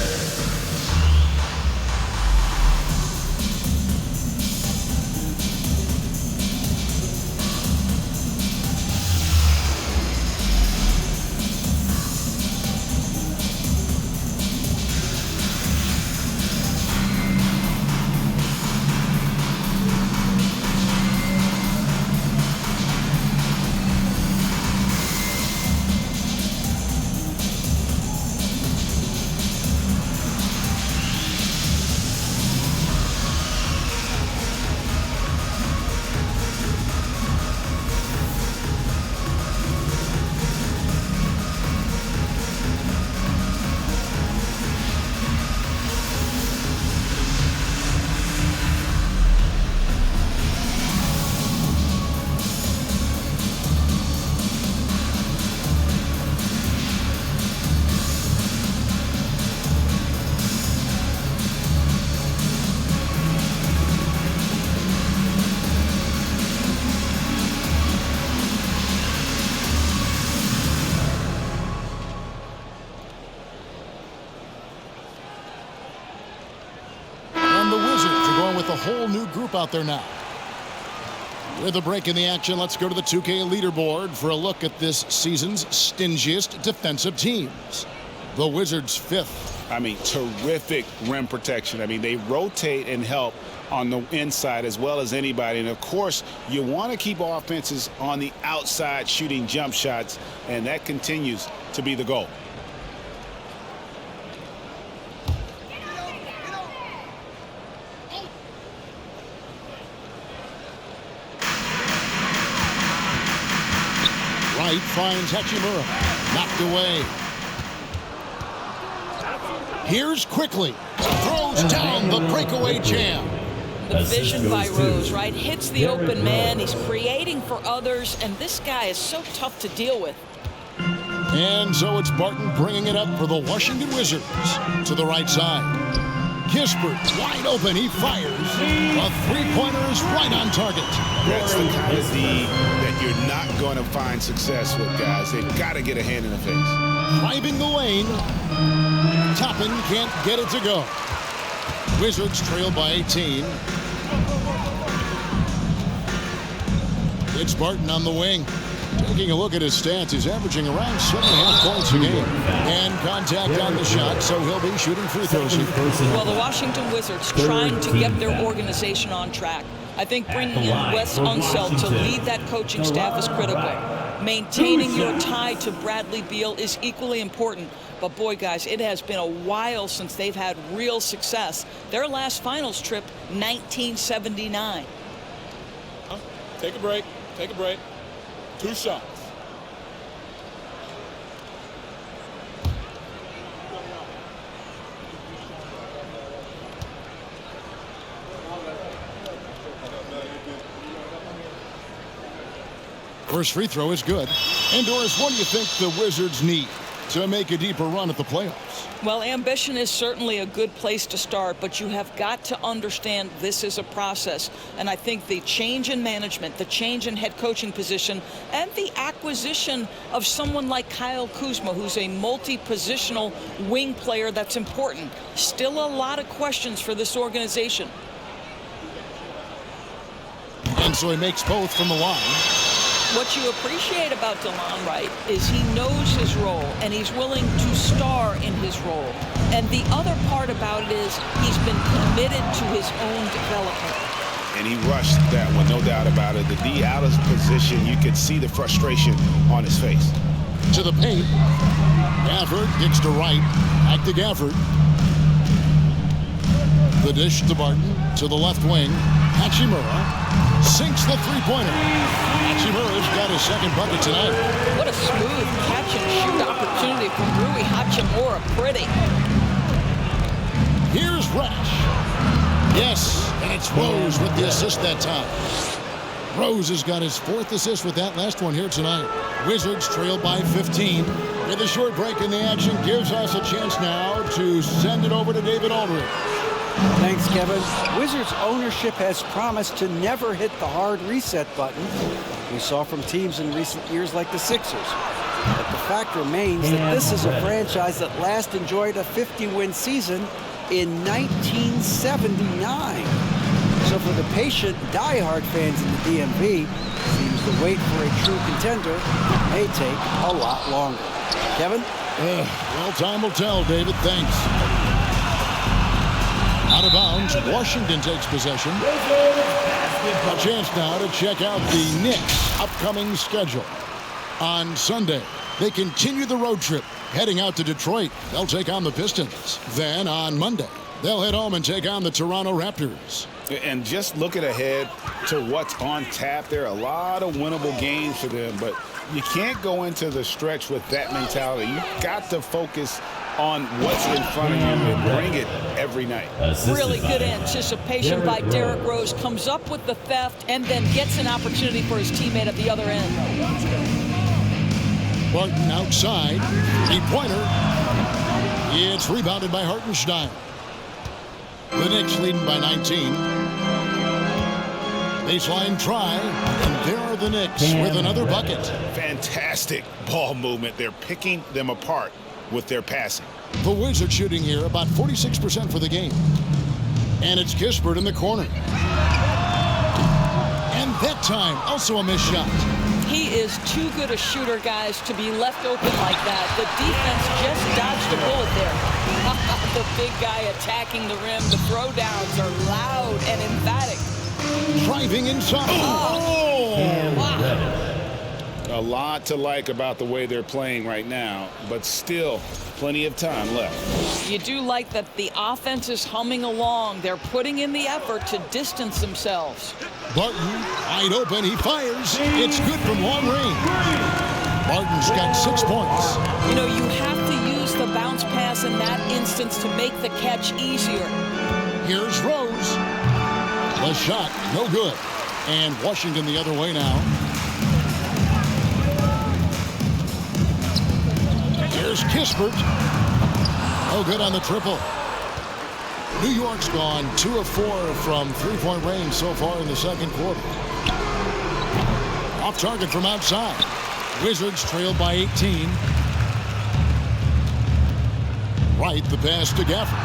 [SPEAKER 2] With a whole new group out there now. With a break in the action, let's go to the 2K leaderboard for a look at this season's stingiest defensive teams. The Wizards 5th.
[SPEAKER 6] I mean, terrific rim protection. I mean, they rotate and help on the inside as well as anybody. And, of course, you want to keep offenses on the outside shooting jump shots, and that continues to be the goal.
[SPEAKER 2] Wright finds Hachimura. Knocked away. Here's Quickly. Throws down the breakaway jam.
[SPEAKER 5] The vision by Rose, right? Hits the open man. He's creating for others, and this guy is so tough to deal with.
[SPEAKER 2] And so it's Barton bringing it up for the Washington Wizards to the right side. Kispert wide open. He fires. A three-pointer is right on target.
[SPEAKER 6] That's the kind of D that you're not going to find success with, guys. They've got to get a hand in the face.
[SPEAKER 2] Driving the lane. Toppin can't get it to go. Wizards trail by 18. It's Barton on the wing. Taking a look at his stats, he's averaging around 7.5 points a game. And contact on the shot, so he'll be shooting free throws here.
[SPEAKER 5] Well, the Washington Wizards trying to get their organization on track. I think bringing in Wes Unseld to lead that coaching staff is critical. Maintaining your tie to Bradley Beal is equally important. But boy, guys, it has been a while since they've had real success. Their last finals trip, 1979.
[SPEAKER 8] Take a break. Take a break. 2 shots.
[SPEAKER 2] First free throw is good. And Doris, what do you think the Wizards need to make a deeper run at the playoffs?
[SPEAKER 5] Well, ambition is certainly a good place to start, but you have got to understand this is a process. And I think the change in management, the change in head coaching position, and the acquisition of someone like Kyle Kuzma, who's a multi-positional wing player, that's important. Still a lot of questions for this organization.
[SPEAKER 2] And so he makes both from the line.
[SPEAKER 5] What you appreciate about DeLon Wright is he knows his role, and he's willing to star in his role. And the other part about it is he's been committed to his own development.
[SPEAKER 6] And he rushed that one, no doubt about it. The D out of position, you could see the frustration on his face.
[SPEAKER 2] To the paint. Gafford gets to Wright. Back to Gafford. The dish to Barton. To the left wing. Hachimura sinks the three-pointer. Hachimura's got his second bucket tonight.
[SPEAKER 5] What a smooth catch and shoot opportunity from Rui Hachimura. Pretty.
[SPEAKER 2] Here's Reddish. Yes, and it's Rose with the assist that time. Rose has got his 4th assist with that last one here tonight. Wizards trail by 15. With a short break in the action, gives us a chance now to send it over to David Aldridge.
[SPEAKER 3] Thanks, Kevin. Wizards ownership has promised to never hit the hard reset button we saw from teams in recent years like the Sixers. But the fact remains that this is a franchise that last enjoyed a 50-win season in 1979. So for the patient, die-hard fans in the DMV, seems the wait for a true contender may take a lot longer. Kevin?
[SPEAKER 2] Well, time will tell, David. Thanks. Out of bounds, Washington takes possession. A chance now to check out the Knicks' upcoming schedule. On Sunday, they continue the road trip, heading out to Detroit. They'll take on the Pistons. Then on Monday, they'll head home and take on the Toronto Raptors.
[SPEAKER 6] And just looking ahead to what's on tap, there are a lot of winnable games for them, but you can't go into the stretch with that mentality. You got to focus on what's in front of you and bring it every night.
[SPEAKER 5] Really good anticipation by Derrick Rose. Comes up with the theft and then gets an opportunity for his teammate at the other end.
[SPEAKER 2] Barton outside. Three-pointer. It's rebounded by Hartenstein. The Knicks leading by 19. Baseline try, and there are the Knicks with another bucket.
[SPEAKER 6] Fantastic ball movement. They're picking them apart with their passing.
[SPEAKER 2] The Wizards shooting here about 46% for the game. And it's Kispert in the corner. And that time, also a missed shot.
[SPEAKER 5] He is too good a shooter, guys, to be left open like that. The defense just dodged a bullet there. The big guy attacking the rim. The throwdowns are loud and emphatic.
[SPEAKER 2] Driving inside.
[SPEAKER 5] Wow.
[SPEAKER 6] A lot to like about the way they're playing right now, but still plenty of time left.
[SPEAKER 5] You do like that the offense is humming along. They're putting in the effort to distance themselves.
[SPEAKER 2] Barton, wide open, he fires. It's good from long range. Barton's got 6 points.
[SPEAKER 5] You know, you have to use the bounce pass in that instance to make the catch easier.
[SPEAKER 2] Here's Rose. The shot, no good. And Washington the other way now. Here's Kispert. No good on the triple. New York's gone 2 of 4 from three-point range so far in the second quarter. Off target from outside. Wizards trailed by 18. Right, the pass to Gafford.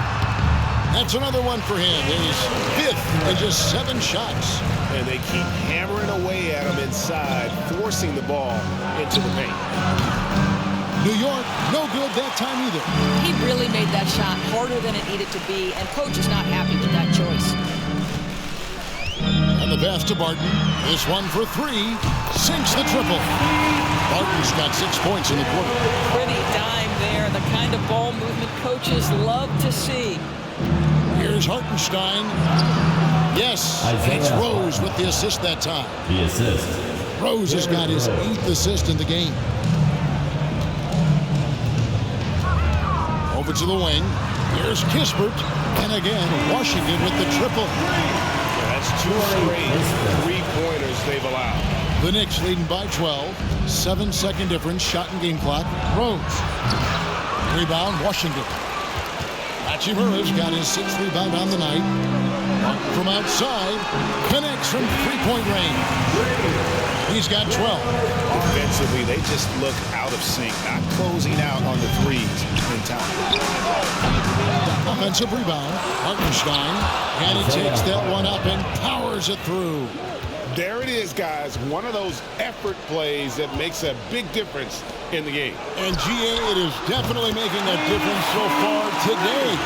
[SPEAKER 2] That's another one for him. His 5th and just 7 shots.
[SPEAKER 4] And they keep hammering away at him inside, forcing the ball into the paint.
[SPEAKER 2] New York, no good that time either.
[SPEAKER 5] He really made that shot harder than it needed to be, and coach is not happy with that choice.
[SPEAKER 2] And the pass to Barton. This one for 3. Sinks the triple. Barton's got 6 points in the quarter.
[SPEAKER 5] Pretty dime there, the kind of ball movement coaches love to see.
[SPEAKER 2] Here's Hartenstein. Yes, it's Rose with the assist that time.
[SPEAKER 7] The assist.
[SPEAKER 2] Rose has got his 8th assist in the game. Over to the wing. Here's Kispert. And again, Washington with the triple.
[SPEAKER 4] Yeah, that's 2 straight three-pointers they've allowed.
[SPEAKER 2] The Knicks leading by 12. 7-second difference, shot and game clock. Rose. Rebound, Washington. Hachimura's got his 6th rebound on the night. From outside, connects from three-point range. He's got 12.
[SPEAKER 6] Defensively, they just look out of sync, not closing out on the threes in time.
[SPEAKER 2] Offensive rebound, Hartenstein, and he takes that one up and powers it through.
[SPEAKER 4] There it is, guys. One of those effort plays that makes a big difference in the game.
[SPEAKER 2] And GA, it is definitely making a difference so far today.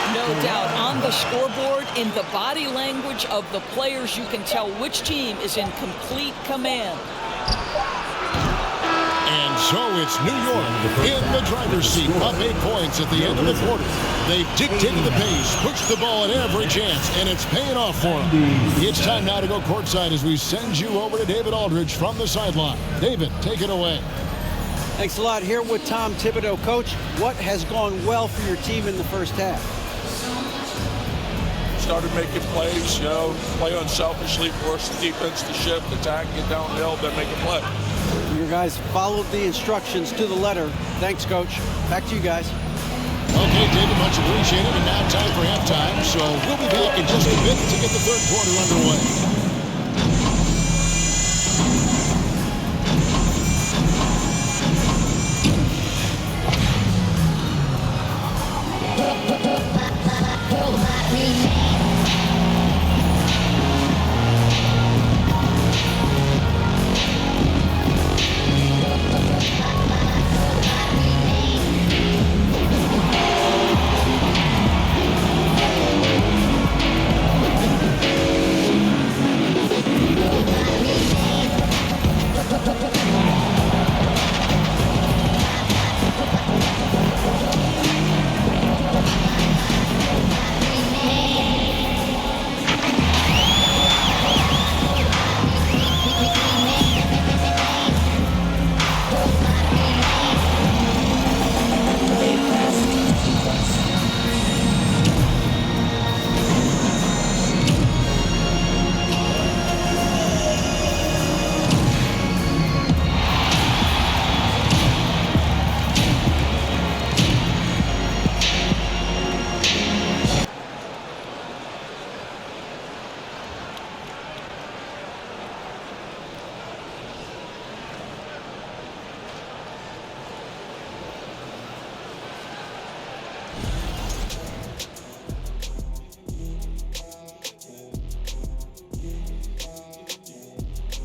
[SPEAKER 5] No doubt. On the scoreboard, in the body language of the players, you can tell which team is in complete command.
[SPEAKER 2] And so it's New York in the driver's seat, up 8 points at the end of the quarter. They've dictated the pace, pushed the ball at every chance, and it's paying off for them. It's time now to go courtside as we send you over to David Aldridge from the sideline. David, take it away.
[SPEAKER 3] Thanks a lot. Here with Tom Thibodeau. Coach, what has gone well for your team in the first half?
[SPEAKER 8] Started making plays, you know, play unselfishly, force the defense to shift, attack, get downhill, then make a play.
[SPEAKER 3] Your guys followed the instructions to the letter. Thanks, Coach. Back to you guys.
[SPEAKER 2] Okay, David, much appreciated. And now time for halftime. So we'll be back in just a bit to get the third quarter underway.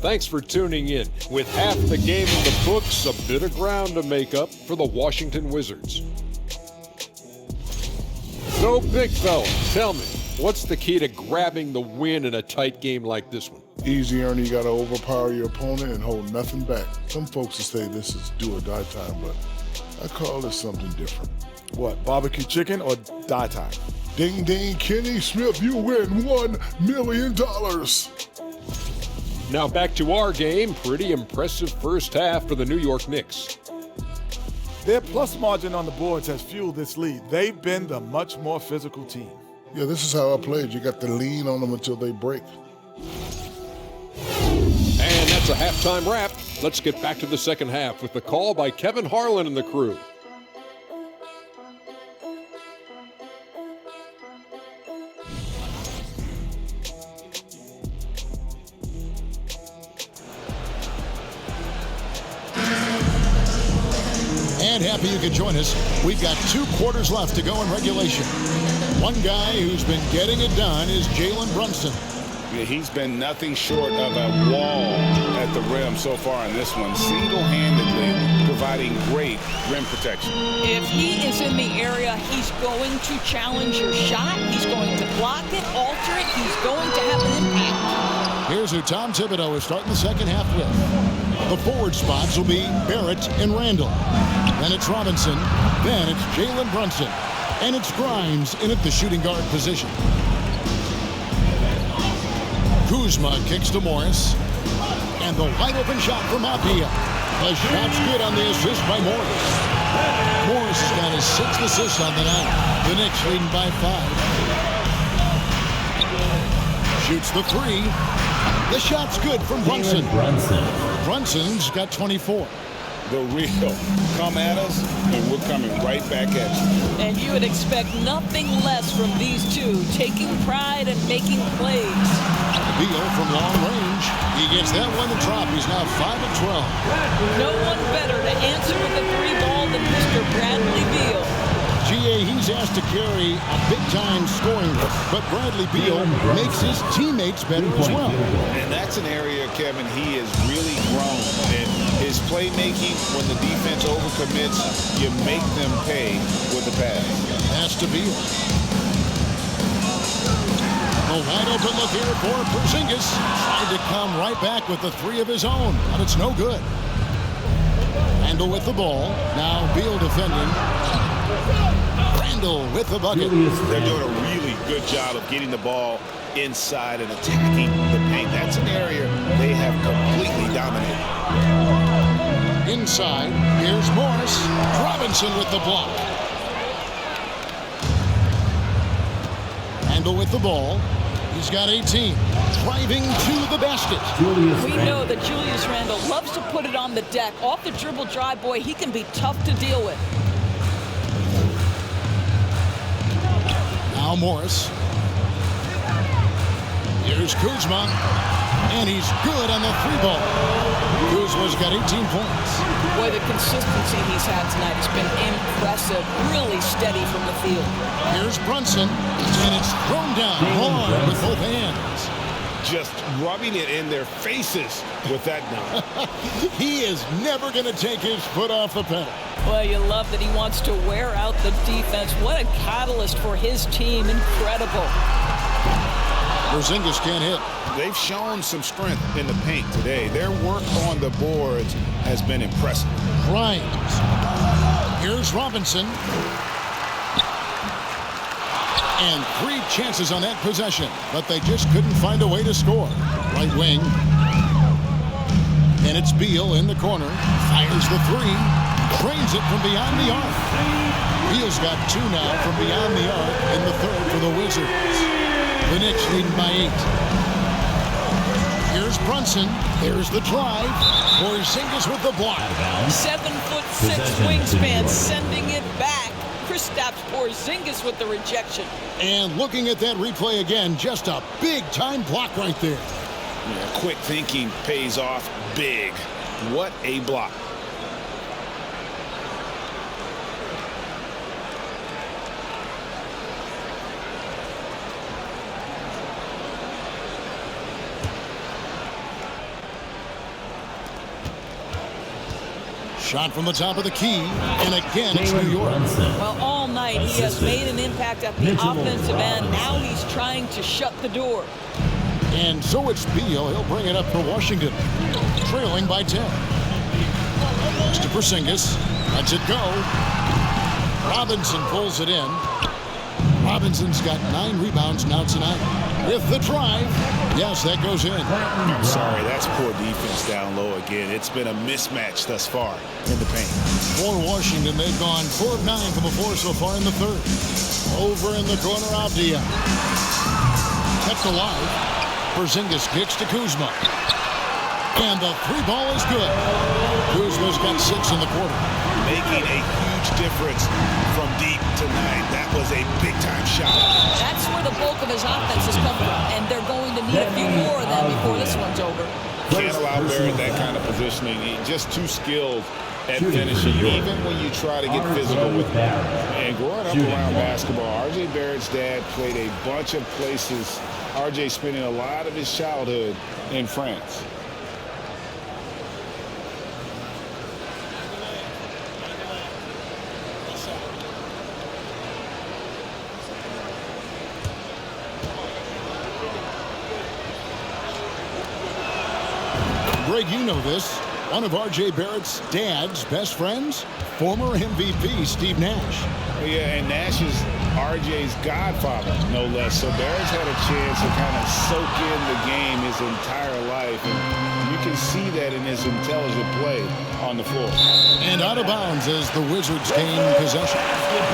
[SPEAKER 9] Thanks for tuning in. With half the game in the books, a bit of ground to make up for the Washington Wizards. So, big fella, tell me, what's the key to grabbing the win in a tight game like this one?
[SPEAKER 10] Easy, Ernie. You got to overpower your opponent and hold nothing back. Some folks will say this is do or die time, but I call this something different.
[SPEAKER 11] What, barbecue chicken or die time?
[SPEAKER 10] Ding, ding, Kenny Smith, you win $1 million.
[SPEAKER 9] Now back to our game. Pretty impressive first half for the New York Knicks.
[SPEAKER 11] Their plus margin on the boards has fueled this lead. They've been the much more physical team.
[SPEAKER 10] Yeah, this is how I played. You got to lean on them until they break.
[SPEAKER 9] And that's a halftime wrap. Let's get back to the second half with the call by Kevin Harlan and the crew.
[SPEAKER 2] And happy you could join us. We've got 2 quarters left to go in regulation. One guy who's been getting it done is Jalen Brunson.
[SPEAKER 6] Yeah, he's been nothing short of a wall at the rim so far in this one, single-handedly providing great rim protection.
[SPEAKER 5] If he is in the area, he's going to challenge your shot. He's going to block it, alter it. He's going to have an impact.
[SPEAKER 2] Here's who Tom Thibodeau is starting the second half with. The forward spots will be Barrett and Randle. Then it's Robinson. Then it's Jalen Brunson. And it's Grimes in at the shooting guard position. Kuzma kicks to Morris. And the wide open shot from Apia. The shot's good on the assist by Morris. Morris has got his 6th assist on the night. The Knicks leading by 5. Shoots the 3. The shot's good from Brunson. Brunson's got 24.
[SPEAKER 6] The real come at us, and we're coming right back at you.
[SPEAKER 5] And you would expect nothing less from these two, taking pride and making plays.
[SPEAKER 2] Beal from long range. He gets that one to drop. He's now 5 of 12.
[SPEAKER 5] No one better to answer with a 3 ball than Mr. Bradley Beal.
[SPEAKER 2] GA, he's asked to carry a big-time scoring role, but Bradley Beal makes his teammates better as well.
[SPEAKER 6] And that's an area, Kevin, he has really grown. And his playmaking, when the defense overcommits, you make them pay with the pass.
[SPEAKER 2] Has to Beal. A wide open look here for Porzingis. Tried to come right back with the 3 of his own, but it's no good. Randle with the ball. Now Beal defending. Randle with the bucket.
[SPEAKER 6] They're doing a really good job of getting the ball inside and attacking the paint. That's an area they have completely dominated.
[SPEAKER 2] Inside, here's Morris. Robinson with the block. Randle with the ball. He's got 18. Driving to the basket.
[SPEAKER 5] We know that Julius Randle loves to put it on the deck. Off the dribble drive, boy, he can be tough to deal with.
[SPEAKER 2] Now Morris. Here's Kuzma. And he's good on the 3-ball. Kuzma's got 18 points.
[SPEAKER 5] Boy, the consistency he's had tonight has been impressive. Really steady from the field.
[SPEAKER 2] Here's Brunson. And it's thrown down hard with both hands.
[SPEAKER 4] Just rubbing it in their faces with that dunk.
[SPEAKER 2] He is never going to take his foot off the pedal.
[SPEAKER 5] Well, you love that he wants to wear out the defense. What a catalyst for his team. Incredible.
[SPEAKER 2] Porzingis can't hit.
[SPEAKER 6] They've shown some strength in the paint today. Their work on the boards has been impressive.
[SPEAKER 2] Grimes. Here's Robinson. And 3 chances on that possession, but they just couldn't find a way to score. Right wing. And it's Beal in the corner. Fires the 3. Drains it from beyond the arc. Beal's got 2 now from beyond the arc in the third for the Wizards. The Knicks leading by 8. Here's Brunson. There's the drive. Porzingis with the block.
[SPEAKER 5] 7'6" wingspan, sending it back. Kristaps Porzingis with the rejection.
[SPEAKER 2] And looking at that replay again, just a big-time block right there.
[SPEAKER 6] Yeah, quick thinking pays off big. What a block.
[SPEAKER 2] Shot from the top of the key, and again it's New York.
[SPEAKER 5] Well, all night he has made an impact at the offensive end. Now he's trying to shut the door.
[SPEAKER 2] And so it's Beal. He'll bring it up for Washington, trailing by 10. It's to Porzingis. Lets it go. Robinson pulls it in. Robinson's got 9 rebounds now tonight. With the drive. Yes, that goes in.
[SPEAKER 6] I'm sorry, that's poor defense down low again. It's been a mismatch thus far in the paint.
[SPEAKER 2] For Washington, they've gone 4 of 9 from the floor so far in the third. Over in the corner, Avdia. Kept alive. Porzingis kicks to Kuzma. And the 3-ball is good. Kuzma's got 6 in the quarter.
[SPEAKER 6] Making a huge difference from deep tonight. That was a big-time shot.
[SPEAKER 5] That's where the bulk of his offense has come from, and they're going to need a few more of them before this one's over.
[SPEAKER 4] Can't allow Barrett that kind of positioning. He's just too skilled at finishing, even when you try to get physical with him. And growing up around basketball, R.J. Barrett's dad played a bunch of places. R.J. spending a lot of his childhood in France.
[SPEAKER 2] Greg, you know this. One of R.J. Barrett's dad's best friends, former MVP Steve Nash.
[SPEAKER 4] Yeah, and Nash is R.J.'s godfather, no less. So Barrett's had a chance to kind of soak in the game his entire life. And you can see that in his intelligent play on the floor.
[SPEAKER 2] And out of bounds as the Wizards gain possession.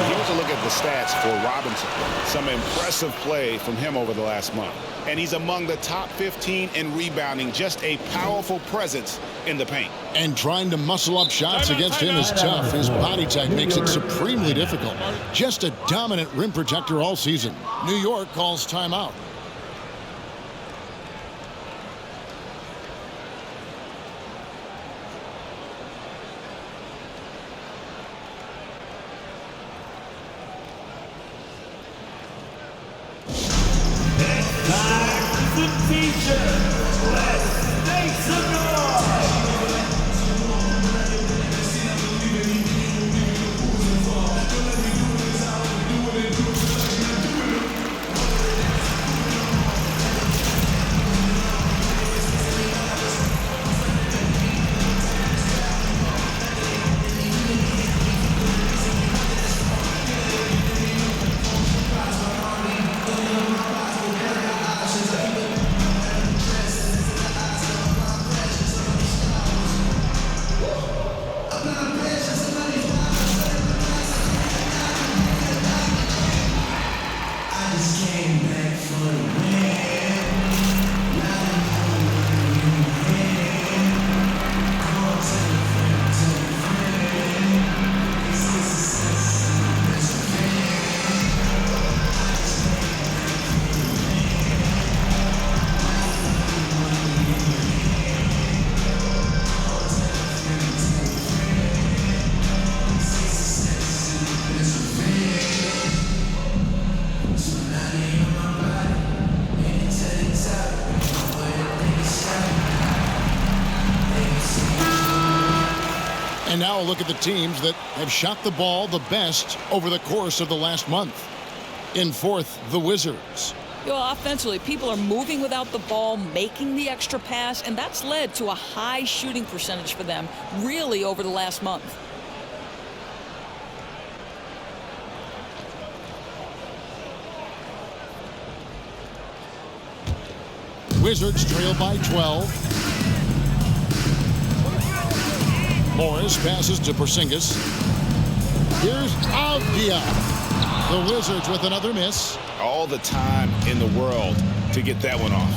[SPEAKER 6] Here's a look at the stats for Robinson. Some impressive play from him over the last month. And he's among the top 15 in rebounding. Just a powerful presence in the paint.
[SPEAKER 2] And trying to muscle up shots against him is tough. His body type makes it supremely difficult. Just a dominant rim protector all season. New York calls timeout.
[SPEAKER 7] Let's make some noise!
[SPEAKER 2] And now a look at the teams that have shot the ball the best over the course of the last month. In fourth, the Wizards.
[SPEAKER 5] Offensively, people are moving without the ball, making the extra pass, and that's led to a high shooting percentage for them, really, over the last month.
[SPEAKER 2] Wizards trail by 12. Morris passes to Porzingis. Here's Avdia. The Wizards with another miss.
[SPEAKER 6] All the time in the world to get that one off.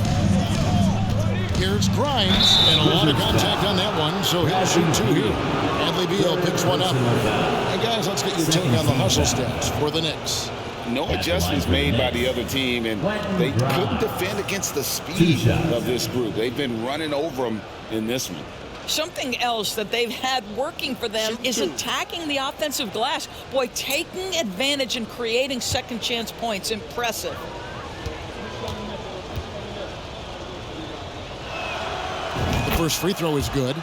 [SPEAKER 2] Here's Grimes, and a lot of contact on that one, so he'll shoot 2 here. Bradley Beal picks one up. And guys, let's get your take on the hustle stats for the Knicks.
[SPEAKER 6] No adjustments made by the other team, and they couldn't defend against the speed of this group. They've been running over them in this one.
[SPEAKER 5] Something else that they've had working for them is attacking the offensive glass. Boy, taking advantage and creating second chance points. Impressive.
[SPEAKER 2] The first free throw is good.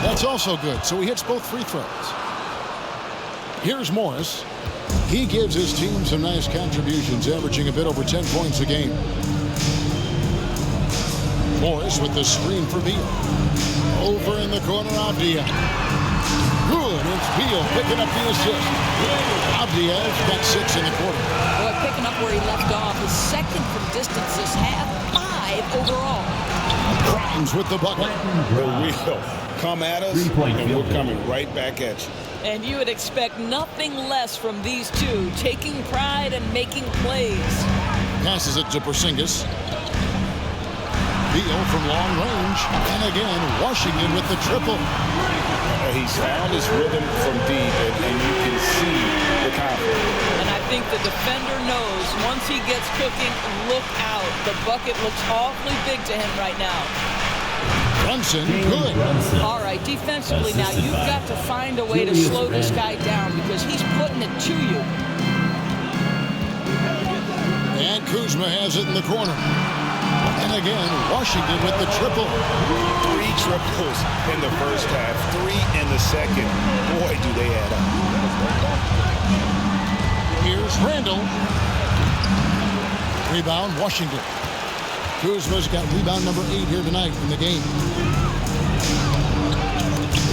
[SPEAKER 2] That's also good, so he hits both free throws. Here's Morris. He gives his team some nice contributions, averaging a bit over 10 points a game. Morris with the screen for Beal. Over in the corner, Avdia. Good, it's Beal picking up the assist. Avdia's got 6 in the quarter.
[SPEAKER 5] Boy, picking up where he left off. His second from distance this half, 5 overall.
[SPEAKER 2] Grimes with the bucket.
[SPEAKER 6] The wheel. Come at us, and we're coming right back at you.
[SPEAKER 5] And you would expect nothing less from these two, taking pride and making plays.
[SPEAKER 2] Passes it to Porzingis. Beal from long range. And again, Washington with the triple.
[SPEAKER 6] He's found his rhythm from deep, and you can see the confidence.
[SPEAKER 5] And I think the defender knows once he gets cooking, look out. The bucket looks awfully big to him right now.
[SPEAKER 2] Brunson, good.
[SPEAKER 5] All right, defensively now, you've got to find a way to slow this guy down because he's putting it to you.
[SPEAKER 2] And Kuzma has it in the corner. And again, Washington with the triple.
[SPEAKER 6] 3 triples in the first half, 3 in the second. Boy, do they add up.
[SPEAKER 2] Here's Randle. Rebound, Washington. Kuzma's got rebound number 8 here tonight in the game.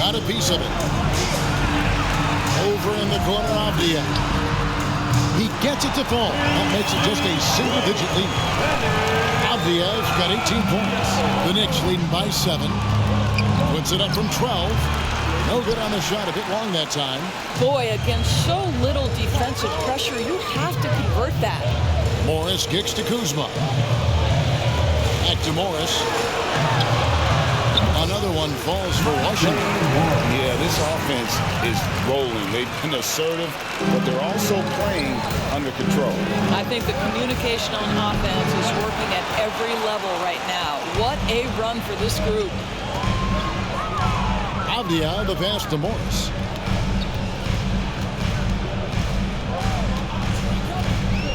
[SPEAKER 2] Got a piece of it. Over in the corner, Avdia. He gets it to fall. That makes it just a single-digit lead. Avdia's got 18 points. The Knicks leading by 7. Puts it up from 12. No good on the shot, a bit long that time.
[SPEAKER 5] Boy, against so little defensive pressure, you have to convert that.
[SPEAKER 2] Morris kicks to Kuzma. Back to Morris. Another one falls for Washington.
[SPEAKER 6] Yeah, this offense is rolling. They've been assertive, but they're also playing under control.
[SPEAKER 5] I think the communication on offense is working at every level right now. What a run for this group.
[SPEAKER 2] Avdia, the pass to Morris.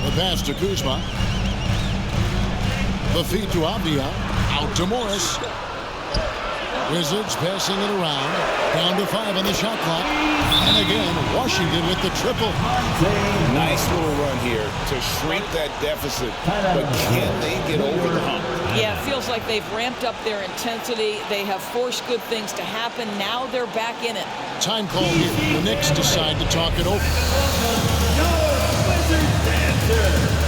[SPEAKER 2] The pass to Kuzma. The feed to Avdia. Out to Morris. Wizards passing it around. Down to 5 on the shot clock. And again, Washington with the triple.
[SPEAKER 6] Nice little run here to shrink that deficit. But can they get over the hump?
[SPEAKER 5] Yeah, it feels like they've ramped up their intensity. They have forced good things to happen. Now they're back in it.
[SPEAKER 2] Time call here. The Knicks decide to talk it over.
[SPEAKER 7] Your Wizards answer.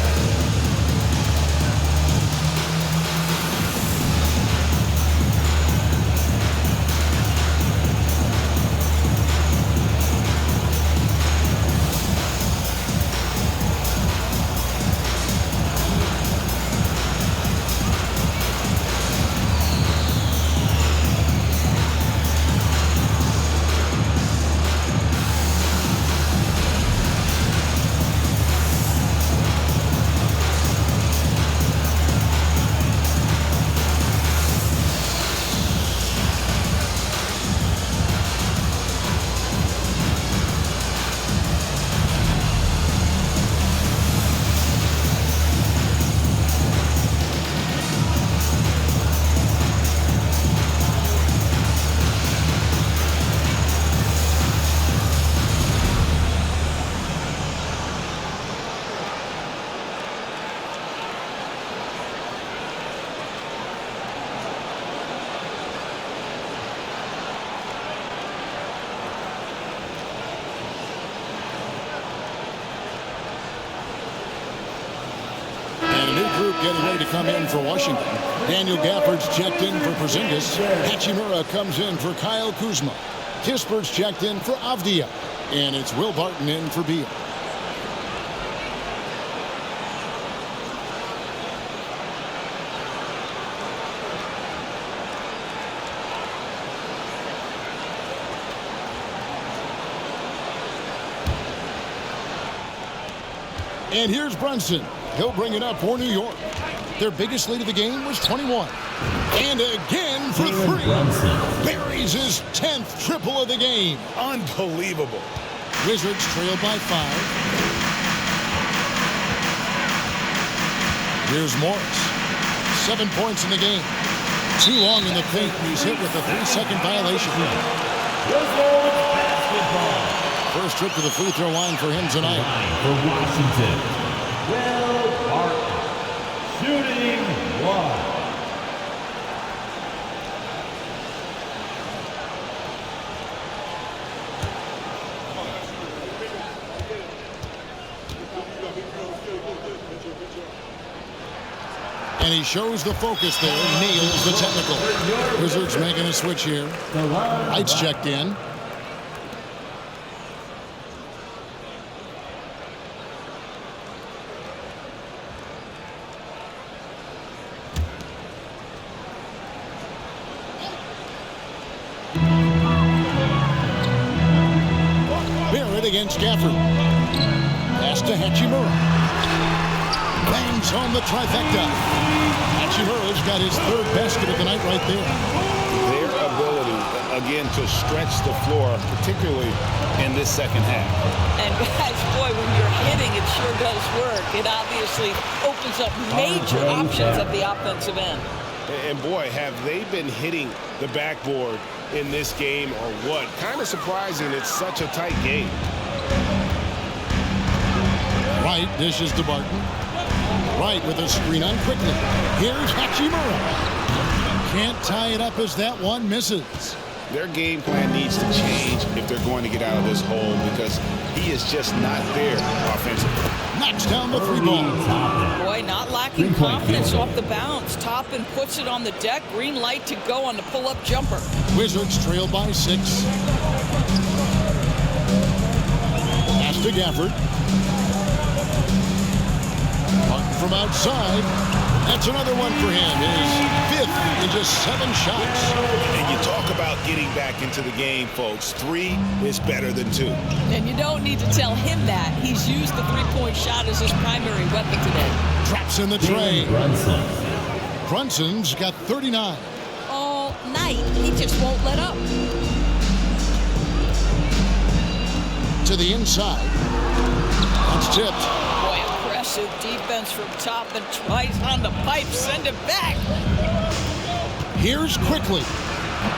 [SPEAKER 2] New group getting ready to come in for Washington. Daniel Gafford's checked in for Porzingis. Hachimura comes in for Kyle Kuzma. Kispert's checked in for Avdia. And it's Will Barton in for Beal. And here's Brunson. He'll bring it up for New York. Their biggest lead of the game was 21. And again for three. Buries his 10th triple of the game.
[SPEAKER 6] Unbelievable.
[SPEAKER 2] Wizards trail by 5. Here's Morris. 7 points in the game. Too long in the paint. He's hit with a 3-second violation. First trip to the free throw line for him tonight.
[SPEAKER 7] For Washington, Will Barton, shooting 1.
[SPEAKER 2] And he shows the focus there. Nails the technical. Wizards making a switch here. Lights checked in. Against Gafford. Pass to Hachimura. Bangs on the trifecta. Hachimura's got his 3rd basket of the night right there.
[SPEAKER 6] Their ability, again, to stretch the floor, particularly in this second half.
[SPEAKER 5] And guys, boy, when you're hitting, it sure does work. It obviously opens up major options at the offensive end.
[SPEAKER 4] And boy, have they been hitting the backboard in this game or what? Kind of surprising it's such a tight game.
[SPEAKER 2] Wright dishes to Barton. Wright with a screen on quickly. Here's Hachimura. Can't tie it up as that one misses.
[SPEAKER 6] Their game plan needs to change if they're going to get out of this hole because he is just not there offensively.
[SPEAKER 2] Knocks down the 3-ball.
[SPEAKER 5] Boy, not lacking confidence off the bounce. Toppin puts it on the deck. Green light to go on the pull-up jumper.
[SPEAKER 2] Wizards trail by 6. Pass to Gafford. Barton from outside. That's another one for him. His 5th in just 7 shots.
[SPEAKER 6] And you talk about getting back into the game, folks. 3 is better than 2.
[SPEAKER 5] And you don't need to tell him that. He's used the 3-point shot as his primary weapon today.
[SPEAKER 2] Traps in the tray. Brunson's got 39.
[SPEAKER 5] All night, he just won't let up.
[SPEAKER 2] To the inside. That's tipped.
[SPEAKER 5] Boy, impressive defense from Toppin. Twice on the pipe, send it back.
[SPEAKER 2] Here's Quickly.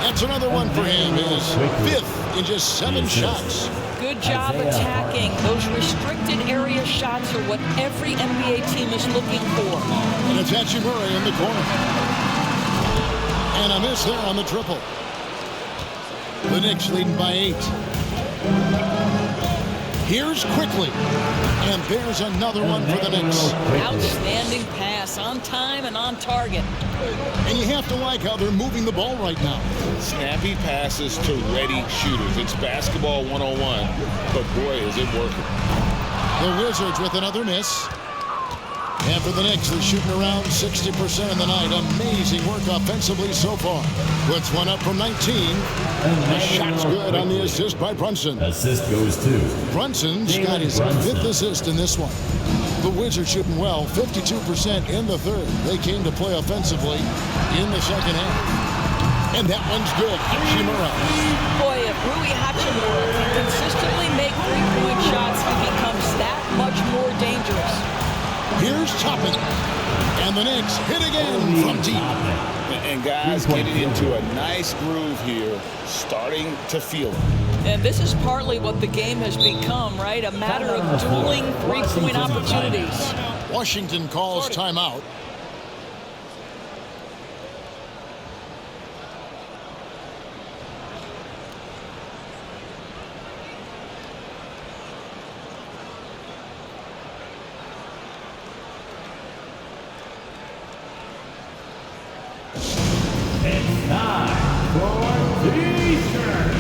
[SPEAKER 2] That's another one for him. His 5th in just 7 shots.
[SPEAKER 5] Good job attacking. Those restricted area shots are what every NBA team is looking for.
[SPEAKER 2] And it's Hachimura in the corner. And a miss there on the triple. The Knicks leading by 8. Here's Quickly. And there's another one for the Knicks.
[SPEAKER 5] Outstanding pass, on time and on target.
[SPEAKER 2] And you have to like how they're moving the ball right now.
[SPEAKER 4] Snappy passes to ready shooters. It's basketball 101, but boy, is it working.
[SPEAKER 2] The Wizards with another miss. And for the Knicks, they're shooting around 60% in the night. Amazing work offensively so far. Puts one up from 19. The shot's good on the assist by Brunson.
[SPEAKER 7] Assist goes to
[SPEAKER 2] Brunson's got his 5th assist in this one. The Wizards shooting well, 52% in the 3rd. They came to play offensively in the second half. And that one's good. Hachimura.
[SPEAKER 5] Boy, if Rui Hachimura can consistently make 3-point shots, he becomes that much more dangerous.
[SPEAKER 2] Here's Toppin. And the Knicks hit again from deep.
[SPEAKER 6] And guys getting into a nice groove here, starting to feel it.
[SPEAKER 5] And this is partly what the game has become, right? A matter of dueling 3-point opportunities.
[SPEAKER 2] Washington calls timeout.
[SPEAKER 7] It's time for T-shirts.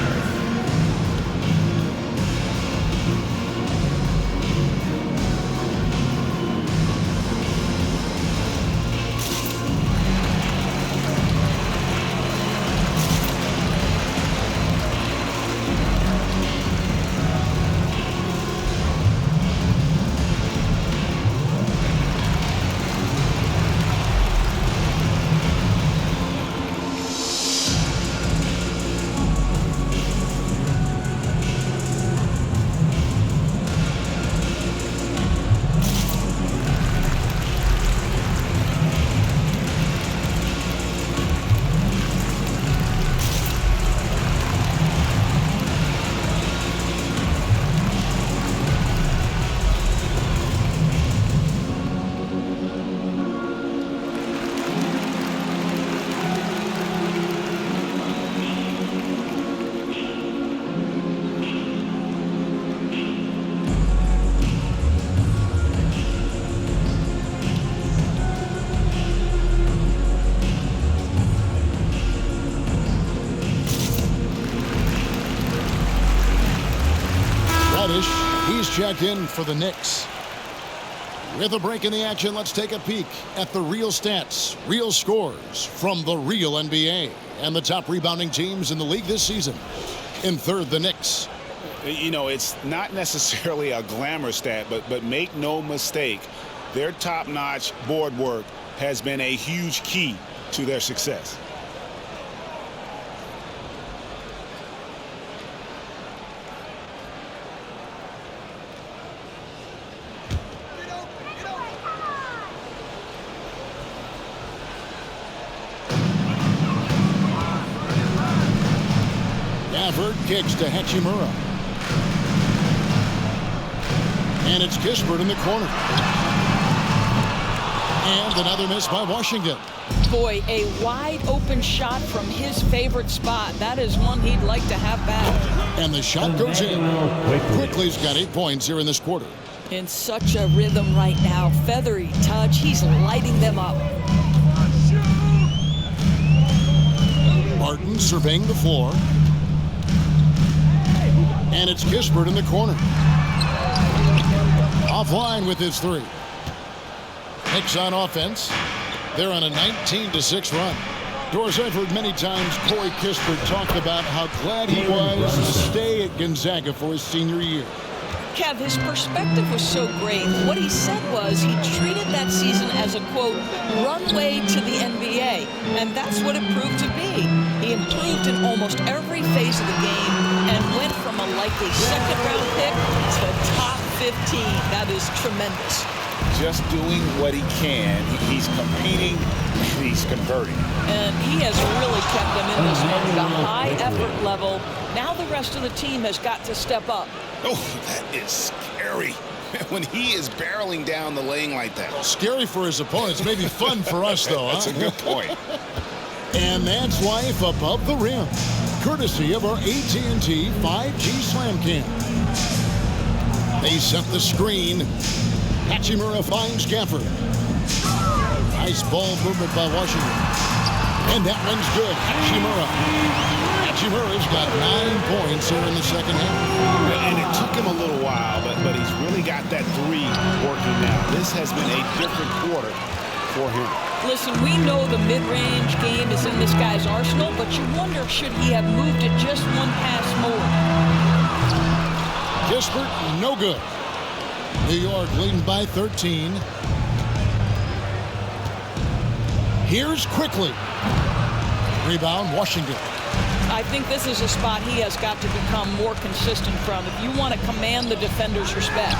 [SPEAKER 2] He's checked in for the Knicks. With a break in the action, let's take a peek at the real stats, real scores from the real NBA and the top rebounding teams in the league this season. In third, the Knicks.
[SPEAKER 6] You know, it's not necessarily a glamour stat, but make no mistake, their top-notch board work has been a huge key to their success.
[SPEAKER 2] Kicks to Hachimura. And it's Kispert in the corner. And another miss by Washington.
[SPEAKER 5] Boy, a wide open shot from his favorite spot. That is one he'd like to have back.
[SPEAKER 2] And the shot goes in. Quickly's got 8 points here in this quarter.
[SPEAKER 5] In such a rhythm right now. Feathery touch. He's lighting them up.
[SPEAKER 2] Martin surveying the floor. And it's Kispert in the corner. Offline with his three. Knicks on offense. They're on a 19-6 run. Doris, I've heard many times Corey Kispert talk about how glad he was to stay at Gonzaga for his senior year.
[SPEAKER 5] Kev, his perspective was so great. What he said was he treated that season as a, quote, runway to the NBA. And that's what it proved to be. He improved in almost every phase of the game and went from a likely second-round pick to top 15. That is tremendous.
[SPEAKER 6] Just doing what he can. He's competing, he's converting.
[SPEAKER 5] And he has really kept them in this game, the high effort level. Now the rest of the team has got to step up.
[SPEAKER 6] Oh, that is scary. When he is barreling down the lane like that.
[SPEAKER 2] Scary for his opponents. Maybe fun for us, though.
[SPEAKER 6] That's a good point.
[SPEAKER 2] And that's life above the rim, courtesy of our AT&T 5G Slam Cam. They set the screen. Hachimura finds Gafford. Nice ball movement by Washington. And that one's good. Hachimura's got 9 points here in the second half.
[SPEAKER 6] And it took him a little while, but he's really got that three working now. This has been a different quarter for him.
[SPEAKER 5] Listen, we know the mid-range game is in this guy's arsenal, but you wonder, should he have moved it just one pass more?
[SPEAKER 2] Kispert, no good. New York leading by 13. Here's Quickly. Rebound, Washington.
[SPEAKER 5] I think this is a spot he has got to become more consistent from if you want to command the defender's respect.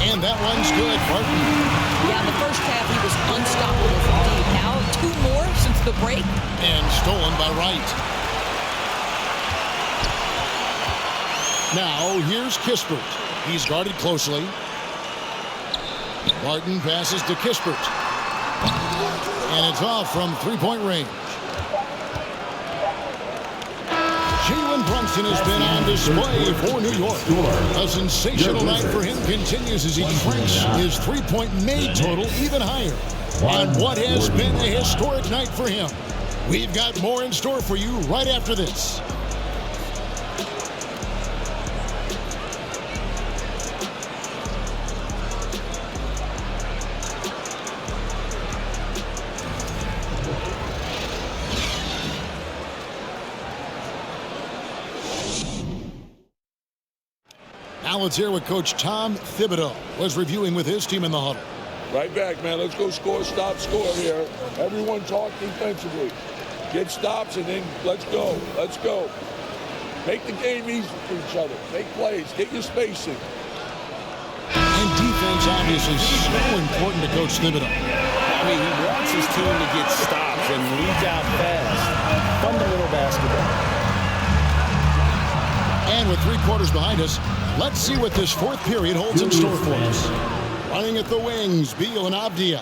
[SPEAKER 2] And that one's good, Martin.
[SPEAKER 5] Yeah, in the first half he was unstoppable from deep. Now 2 more since the break.
[SPEAKER 2] And stolen by Wright. Now here's Kispert. He's guarded closely. Martin passes to Kispert. And it's off from 3-point range. Jalen Brunson has been on display for New York. A sensational night for him continues as he cranks his 3-point made total even higher. and what has been a historic night for him. We've got more in store for you right after this. Now let's hear what Coach Tom Thibodeau was reviewing with his team in the huddle.
[SPEAKER 8] Right back, man. Let's go score, stop, score here. Everyone talk defensively. Get stops and then let's go. Let's go. Make the game easy for each other. Make plays. Get your spacing.
[SPEAKER 2] And defense obviously so important to Coach Thibodeau.
[SPEAKER 6] I mean, he wants his team to get stops and leads out fast. Fundamental basketball.
[SPEAKER 2] And with 3 quarters behind us, let's see what this fourth period holds in store for us. Running at the wings, Beal and Avdia.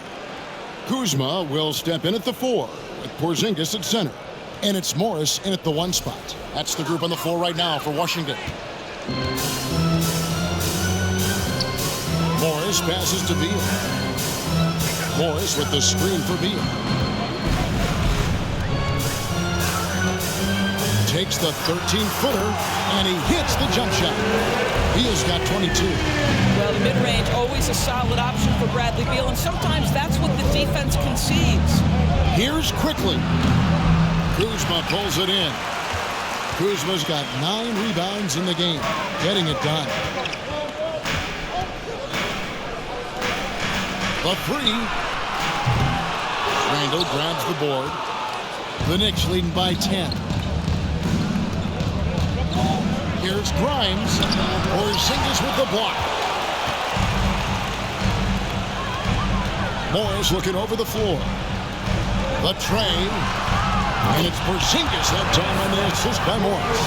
[SPEAKER 2] Kuzma will step in at the 4 with Porzingis at center. And it's Morris in at the 1 spot. That's the group on the floor right now for Washington. Morris passes to Beal. Morris with the screen for Beal. Takes the 13-footer, and he hits the jump shot. Beal's got 22.
[SPEAKER 5] Well, the mid-range, always a solid option for Bradley Beal, and sometimes that's what the defense concedes.
[SPEAKER 2] Here's quickly. Kuzma pulls it in. Kuzma's got 9 rebounds in the game, getting it done. The 3. Randle grabs the board. The Knicks leading by 10. Here's Grimes. Porzingis with the block. Morris looking over the floor. The tray. And it's Porzingis that time on the assist by Morris.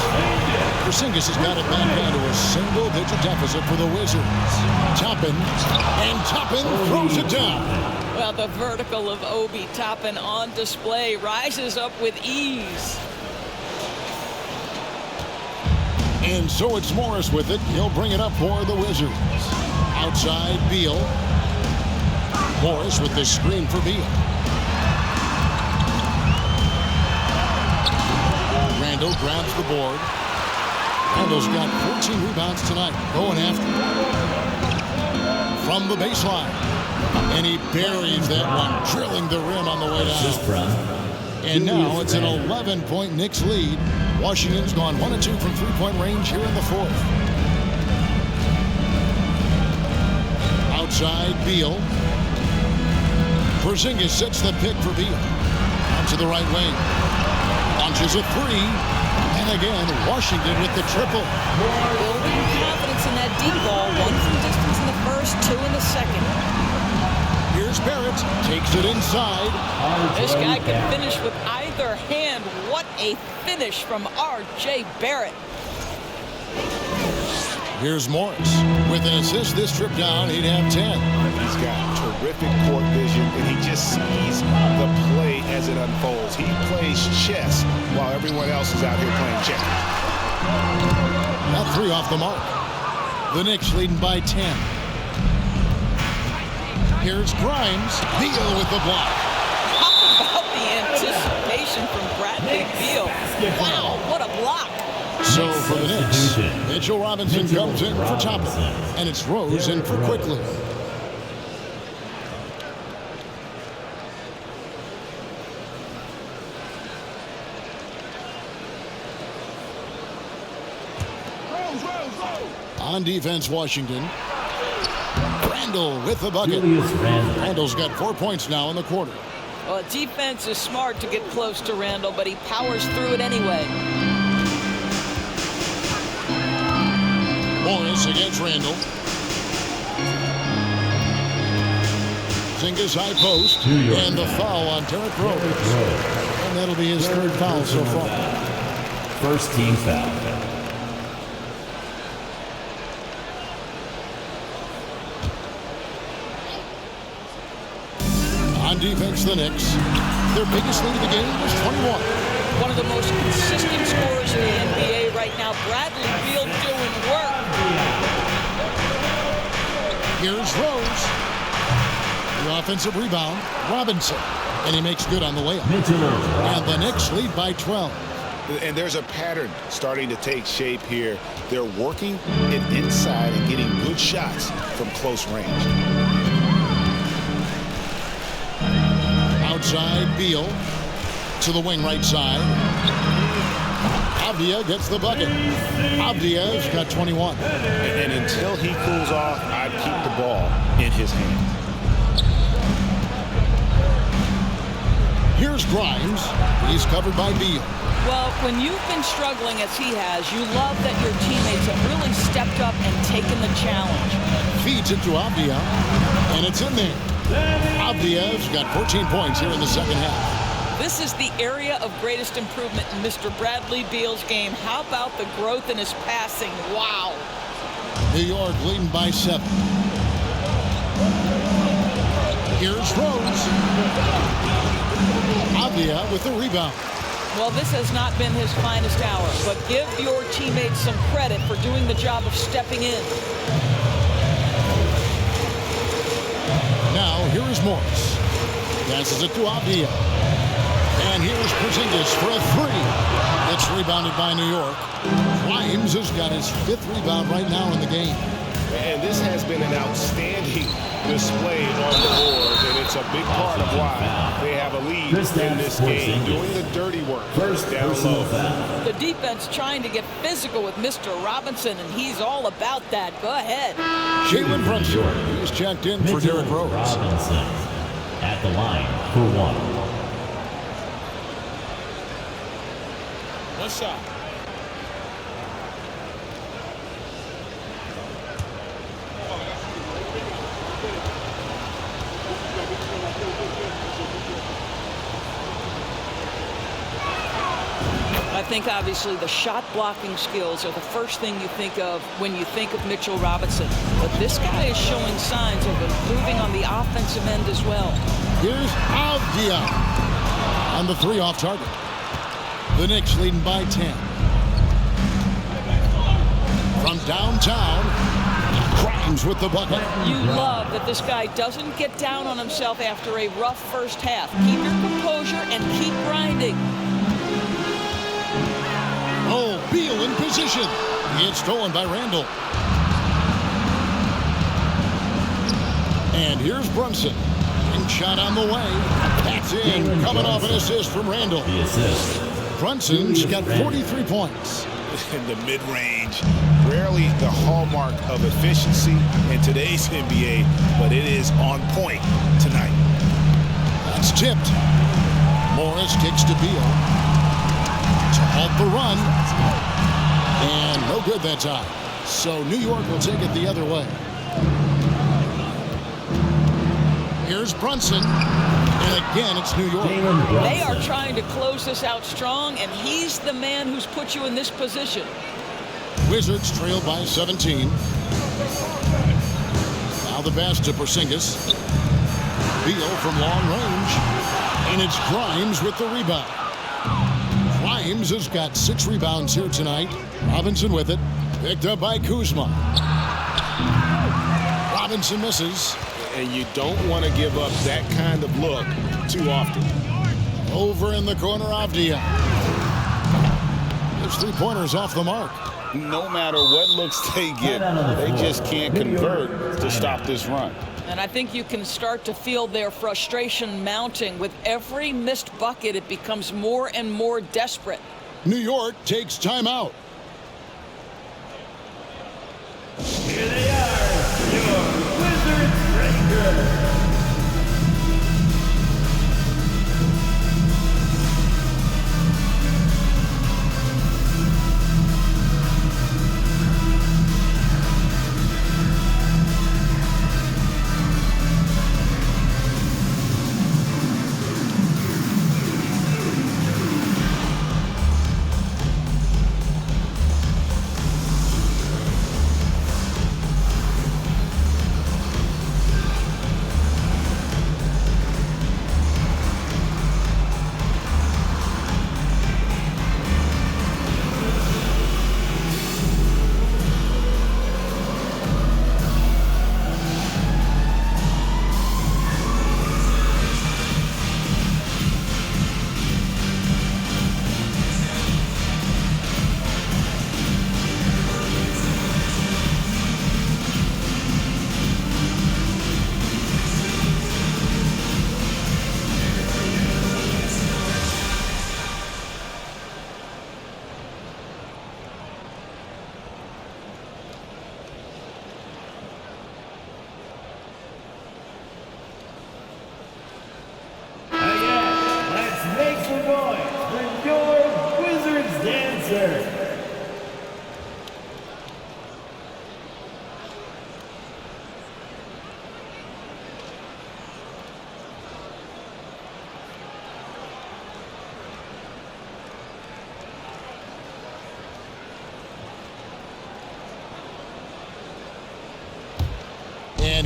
[SPEAKER 2] Porzingis has got it back down to a single-digit deficit for the Wizards. Toppin, and Toppin throws it down.
[SPEAKER 5] Well, the vertical of Obi Toppin on display, rises up with ease.
[SPEAKER 2] And so it's Morris with it. He'll bring it up for the Wizards. Outside, Beal. Morris with the screen for Beal. Randle grabs the board. Randle's got 14 rebounds tonight. Going after from the baseline. And he buries that one, drilling the rim on the way down. And now it's an 11-point Knicks lead. Washington's gone 1 of 2 from 3-point range here in the 4th. Outside, Beal. Porzingis sets the pick for Beal. Onto the right wing. Launches a 3. And again, Washington with the triple.
[SPEAKER 5] Building confidence in that deep ball. 1 from distance in the first, 2 in the second.
[SPEAKER 2] Here's Barrett. Takes it inside.
[SPEAKER 5] This guy can finish with either hand. What a finish from R.J. Barrett.
[SPEAKER 2] Here's Morris. With an assist this trip down, he'd have 10.
[SPEAKER 6] He's got terrific court vision, and he just sees the play as it unfolds. He plays chess while everyone else is out here playing checkers.
[SPEAKER 2] That 3 off the mark. The Knicks leading by 10. Here's Grimes. Beal with the block.
[SPEAKER 5] How about the anticipation from Bradley Beal? Wow, what a block.
[SPEAKER 2] So for the Knicks, Mitchell Robinson comes in for Toppin, and it's Rose in for Quickly. On defense, Washington. Randle with the bucket. Randle's got 4 points now in the quarter.
[SPEAKER 5] Well, defense is smart to get close to Randle, but he powers through it anyway.
[SPEAKER 2] Morris against Randle. Zingas high post. And the foul on Derrick Rose. And that'll be his 3rd foul so far.
[SPEAKER 7] First team foul.
[SPEAKER 2] On defense, the Knicks. Their biggest lead of the game was 21.
[SPEAKER 5] One of the most consistent scorers in the NBA right now. Bradley Beal doing work.
[SPEAKER 2] Here's Rose. The offensive rebound, Robinson. And he makes good on the way up. And the Knicks lead by 12.
[SPEAKER 6] And there's a pattern starting to take shape here. They're working it inside and getting good shots from close range.
[SPEAKER 2] Outside, Beal to the wing right side. Avdia gets the bucket. Avdia's got 21.
[SPEAKER 6] And until he cools off, I'd keep the ball in his hand.
[SPEAKER 2] Here's Grimes. He's covered by Beal.
[SPEAKER 5] Well, when you've been struggling as he has, you love that your teammates have really stepped up and taken the challenge.
[SPEAKER 2] Feeds it to Avdia, and it's in there. Avdia's got 14 points here in the second half.
[SPEAKER 5] This is the area of greatest improvement in Mr. Bradley Beal's game. How about the growth in his passing? Wow.
[SPEAKER 2] New York leading by 7. Here's Rose. Avdia with the rebound.
[SPEAKER 5] Well, this has not been his finest hour, but give your teammates some credit for doing the job of stepping in.
[SPEAKER 2] Now, here is Morris. Passes it to Avdia. And here's Porzingis for a 3. It's rebounded by New York. Grimes has got his 5th rebound right now in the game.
[SPEAKER 4] And this has been an outstanding display on the board, and it's a big part of why they have a lead in this game, doing the dirty work. First down low.
[SPEAKER 5] The defense trying to get physical with Mr. Robinson, and he's all about that. Go ahead.
[SPEAKER 2] Jalen Brunson, he's checked in for Derrick Rose.
[SPEAKER 7] Robinson at the line for 1.
[SPEAKER 4] One shot.
[SPEAKER 5] I think obviously the shot blocking skills are the first thing you think of when you think of Mitchell Robinson. But this guy is showing signs of improving on the offensive end as well.
[SPEAKER 2] Here's Avdia on the 3 off target. The Knicks leading by 10. From downtown, Grimes with the bucket.
[SPEAKER 5] You love that this guy doesn't get down on himself after a rough first half. Keep your composure and keep grinding.
[SPEAKER 2] Oh, Beal in position. It's stolen by Randle. And here's Brunson. And shot on the way. That's in. Coming off an assist from Randle.
[SPEAKER 7] The assist.
[SPEAKER 2] Brunson's got 43 points.
[SPEAKER 6] In the mid-range, rarely the hallmark of efficiency in today's NBA, but it is on point tonight.
[SPEAKER 2] That's tipped. Morris kicks to Beal. To halt the run. And no good that time. So New York will take it the other way. Here's Brunson. And again, it's New York.
[SPEAKER 5] They are trying to close this out strong, and he's the man who's put you in this position.
[SPEAKER 2] Wizards trail by 17. Now the pass to Porzingis. Beal from long range. And it's Grimes with the rebound. Grimes has got 6 rebounds here tonight. Robinson with it. Picked up by Kuzma. Robinson misses.
[SPEAKER 4] And you don't want to give up that kind of look too often.
[SPEAKER 2] Over in the corner, Avdia. His 3-pointers off the mark.
[SPEAKER 6] No matter what looks they get, they just can't convert to stop this run.
[SPEAKER 5] And I think you can start to feel their frustration mounting. With every missed bucket, it becomes more and more desperate.
[SPEAKER 2] New York takes timeout.
[SPEAKER 7] Here they are, your Wizards Rangers.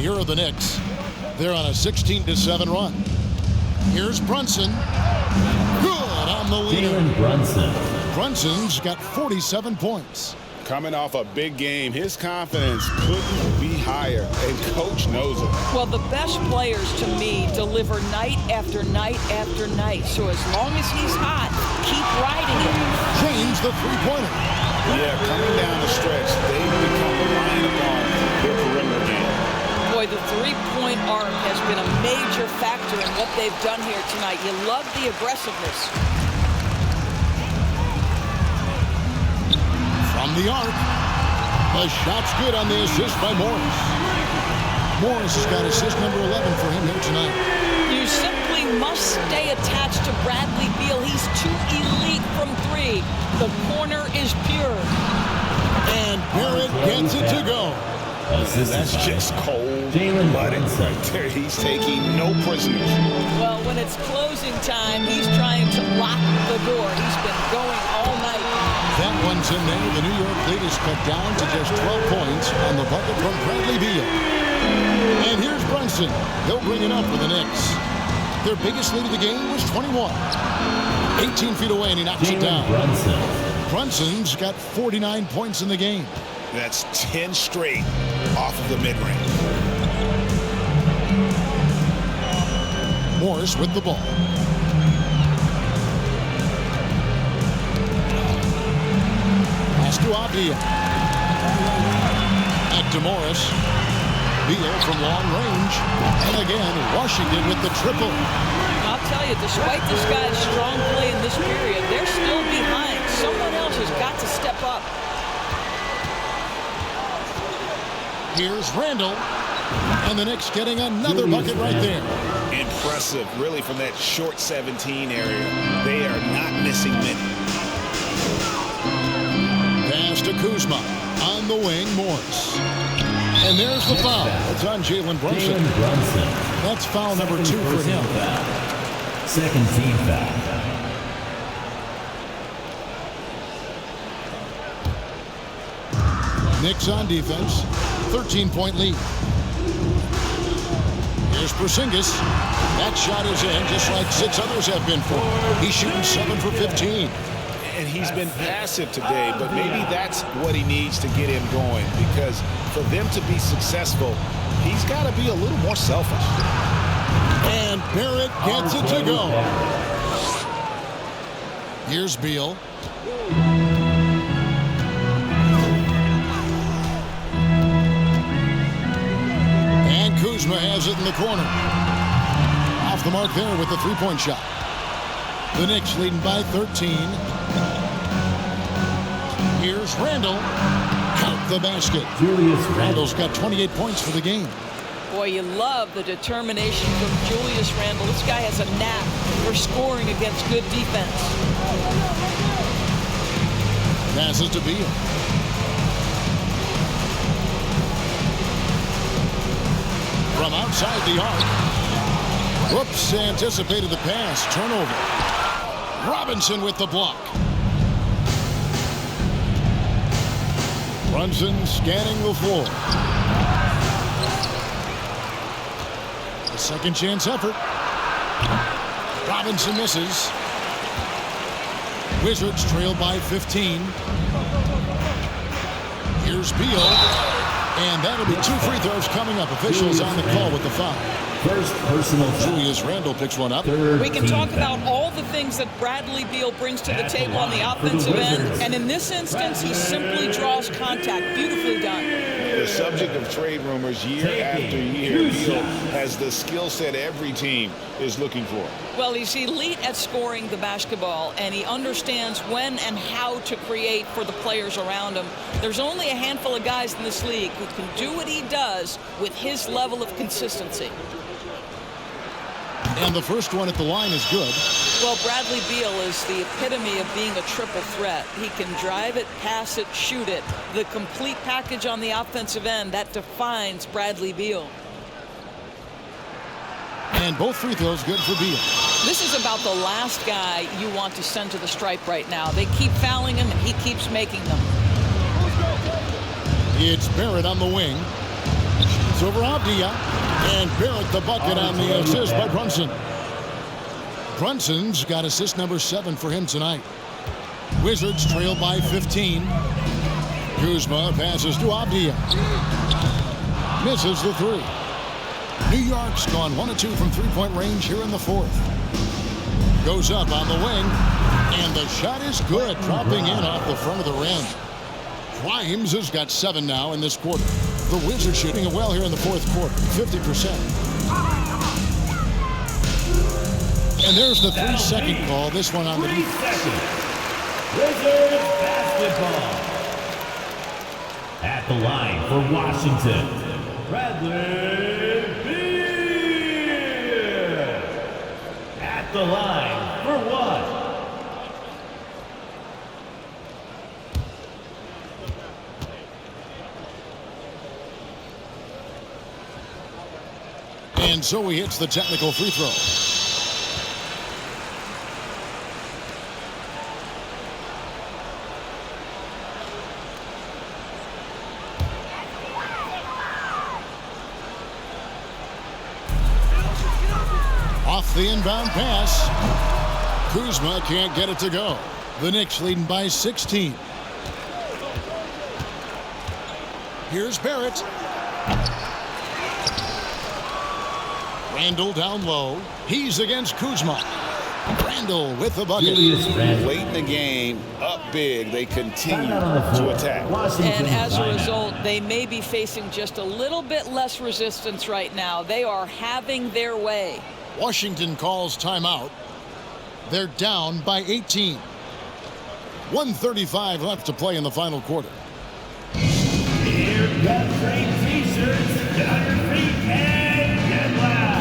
[SPEAKER 2] here are the Knicks. They're on a 16-7 run. Here's Brunson. Good on the lead. Brunson's got 47 points.
[SPEAKER 6] Coming off a big game, his confidence couldn't be higher, and coach knows it.
[SPEAKER 5] Well, the best players, to me, deliver night after night after night. So as long as he's hot, keep riding it.
[SPEAKER 2] Change the three-pointer.
[SPEAKER 6] Yeah, coming down the stretch, they've become reliant upon their perimeter game.
[SPEAKER 5] Boy, the three-point arc has been a major factor in what they've done here tonight. You love the aggressiveness.
[SPEAKER 2] From the arc, the shot's good on the assist by Morris. Morris has got assist number 11 for him here tonight.
[SPEAKER 5] You simply must stay attached to Bradley Beal. He's too elite from three. The corner is pure.
[SPEAKER 2] And Barrett gets it to go.
[SPEAKER 6] That's just cold-blooded right there. He's taking no prisoners.
[SPEAKER 5] Well, when it's closing time, he's trying to lock the door. He's been going all night.
[SPEAKER 2] That one's in there. The New York lead is cut down to just 12 points on the bucket from Bradley Beal. And here's Brunson. He'll bring it up for the Knicks. Their biggest lead of the game was 21. 18 feet away, and he knocks it down. Brunson's got 49 points in the game.
[SPEAKER 6] That's 10 straight off of the mid-range.
[SPEAKER 2] Morris with the ball. Pass to Avdia. Back to Morris. Beal from long range. And again, Washington with the triple.
[SPEAKER 5] I'll tell you, despite this guy's strong play in this period, they're still behind. Someone else has got to step up.
[SPEAKER 2] Here's Randle, and the Knicks getting another bucket right there.
[SPEAKER 6] Impressive, really, from that short 17 area. They are not missing many.
[SPEAKER 2] Pass to Kuzma, on the wing, Morris. And there's the foul. It's on Jalen Brunson. That's foul number 2 for him.
[SPEAKER 12] Second team foul.
[SPEAKER 2] Knicks on defense. 13-point lead. Here's Porzingis. That shot is in, just like 6 others have been for him. He's shooting 7 for 15.
[SPEAKER 6] And he's been passive today, but maybe that's what he needs to get him going, because for them to be successful, he's got to be a little more selfish.
[SPEAKER 2] And Barrett gets it to go. Here's Beal. Kuzma has it in the corner. Off the mark there with the three-point shot. The Knicks leading by 13. Here's Randle. Count the basket.
[SPEAKER 12] Julius
[SPEAKER 2] Randle's got 28 points for the game.
[SPEAKER 5] Boy, you love the determination from Julius Randle. This guy has a knack for scoring against good defense.
[SPEAKER 2] Passes to Beal. From outside the arc. Whoops, anticipated the pass. Turnover. Robinson with the block. Brunson scanning the floor. A second chance effort. Robinson misses. Wizards trail by 15. Here's Beal. And that'll be 2 free throws coming up. Officials on the call with the foul.
[SPEAKER 12] First personal foul.
[SPEAKER 2] Julius Randle picks one up.
[SPEAKER 5] We can talk about all the things that Bradley Beal brings to the table on the offensive end. And in this instance, he simply draws contact. Beautifully done.
[SPEAKER 6] The subject of trade rumors year after year. Beal has the skill set every team is looking for.
[SPEAKER 5] Well, he's elite at scoring the basketball, and he understands when and how to create for the players around him. There's only a handful of guys in this league who can do what he does with his level of consistency.
[SPEAKER 2] And the first one at the line is good.
[SPEAKER 5] Well, Bradley Beal is the epitome of being a triple threat. He can drive it, pass it, shoot it. The complete package on the offensive end, that defines Bradley Beal.
[SPEAKER 2] And both free throws good for Beal.
[SPEAKER 5] This is about the last guy you want to send to the stripe right now. They keep fouling him, and he keeps making them.
[SPEAKER 2] It's Barrett on the wing. It's over Avdia. And Barrett the bucket on the assist by Brunson. Brunson's got assist number 7 for him tonight. Wizards trail by 15. Kuzma passes to Avdia. Misses the 3. New York's gone 1 of 2 from three-point range here in the 4th. Goes up on the wing, and the shot is good, dropping in off the front of the rim. Grimes has got 7 now in this quarter. The Wizards shooting it well here in the 4th quarter, 50%. And there's the 3-second call. This one on the
[SPEAKER 7] 3 seconds. Wizards basketball. At the line for Washington, Bradley Beal. At the line for 1.
[SPEAKER 2] And so he hits the technical free throw. Off the inbound pass. Kuzma can't get it to go. The Knicks leading by 16. Here's Barrett. Randle down low. He's against Kuzma. Randle with the bucket.
[SPEAKER 6] Late in the game, up big, they continue to attack.
[SPEAKER 5] And as a result, they may be facing just a little bit less resistance right now. They are having their way.
[SPEAKER 2] Washington calls timeout. They're down by 18. 1:35 left to play in the final quarter.
[SPEAKER 7] Here comes Green T-shirts. Get on your feet and get loud.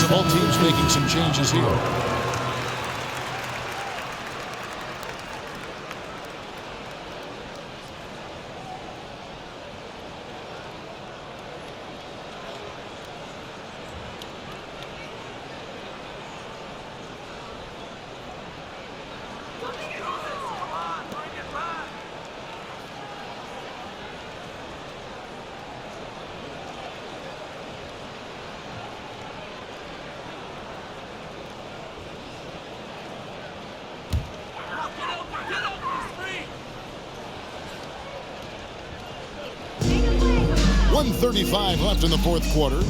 [SPEAKER 2] Both teams making some changes here. .135 left in the 4th quarter.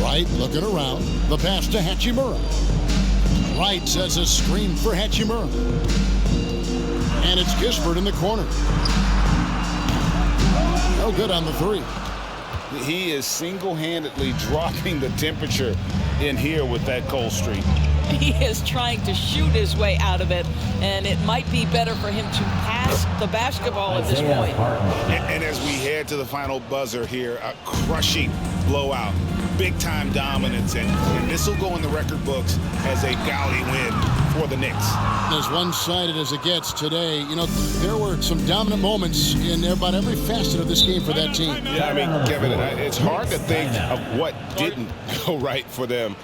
[SPEAKER 2] Wright looking around. The pass to Hachimura. Wright sets a screen for Hachimura. And it's Gisbert in the corner. No good on the 3.
[SPEAKER 6] He is single-handedly dropping the temperature in here with that cold streak.
[SPEAKER 5] He is trying to shoot his way out of it, and it might be better for him to pass the basketball at this point.
[SPEAKER 6] And as we head to the final buzzer here, a crushing blowout, big-time dominance, and this will go in the record books as a gaudy win for the Knicks.
[SPEAKER 2] As one-sided as it gets today, you know, there were some dominant moments in about every facet of this game for that team.
[SPEAKER 4] Yeah, I mean, Kevin, it's hard to think of what didn't go right for them.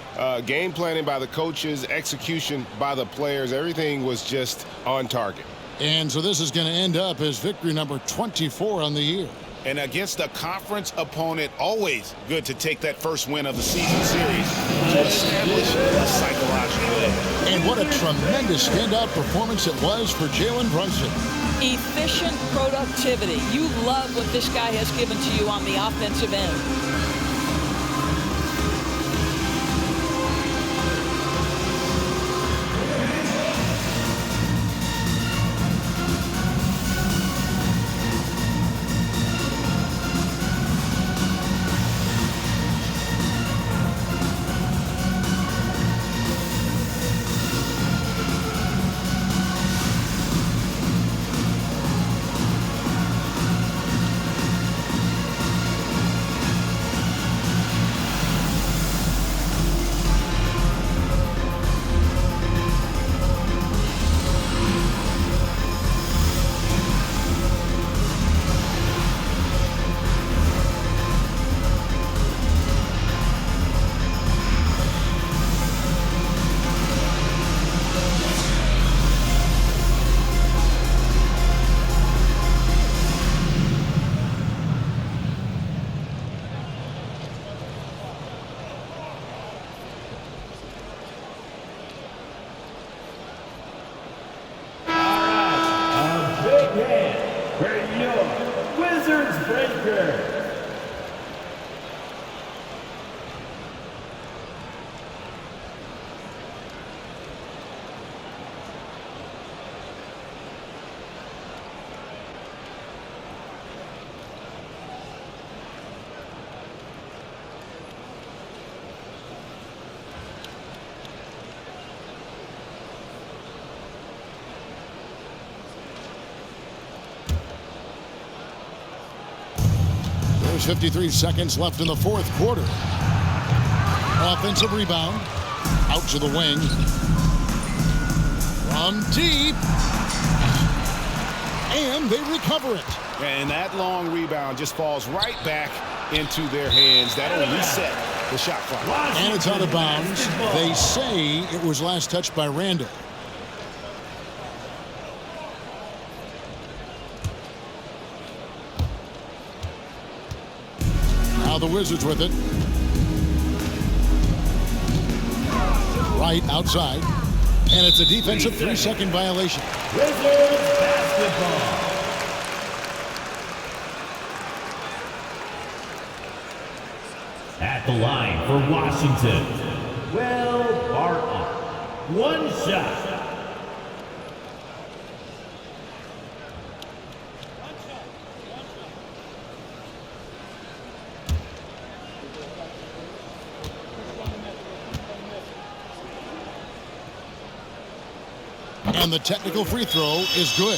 [SPEAKER 4] Game planning by the coaches, execution by the players, everything was just on target.
[SPEAKER 2] And so this is going to end up as victory number 24 on the year.
[SPEAKER 6] And against a conference opponent, always good to take that first win of the season series to establish a psychological edge.
[SPEAKER 2] And what a tremendous standout performance it was for Jalen Brunson.
[SPEAKER 5] Efficient productivity. You love what this guy has given to you on the offensive end.
[SPEAKER 2] There's 53 seconds left in the fourth quarter. Offensive rebound. Out to the wing. From deep. And they recover it.
[SPEAKER 6] And that long rebound just falls right back into their hands. That'll reset the shot clock.
[SPEAKER 2] And it's out of bounds. They say it was last touched by Randle. Now the Wizards with it. Right outside. And it's a defensive 3-second violation.
[SPEAKER 7] Wizards basketball.
[SPEAKER 12] At the line for Washington, Will Barton. One shot.
[SPEAKER 2] And the technical free throw is good.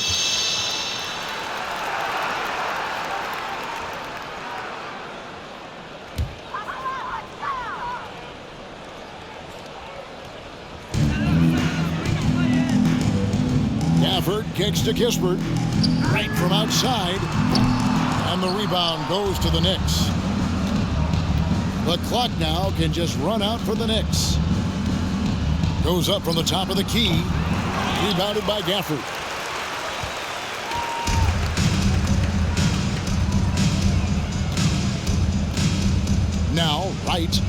[SPEAKER 2] Gafford kicks to Kispert. Right from outside. And the rebound goes to the Knicks. The clock now can just run out for the Knicks. Goes up from the top of the key. Rebounded by Gafford. Now, Wright.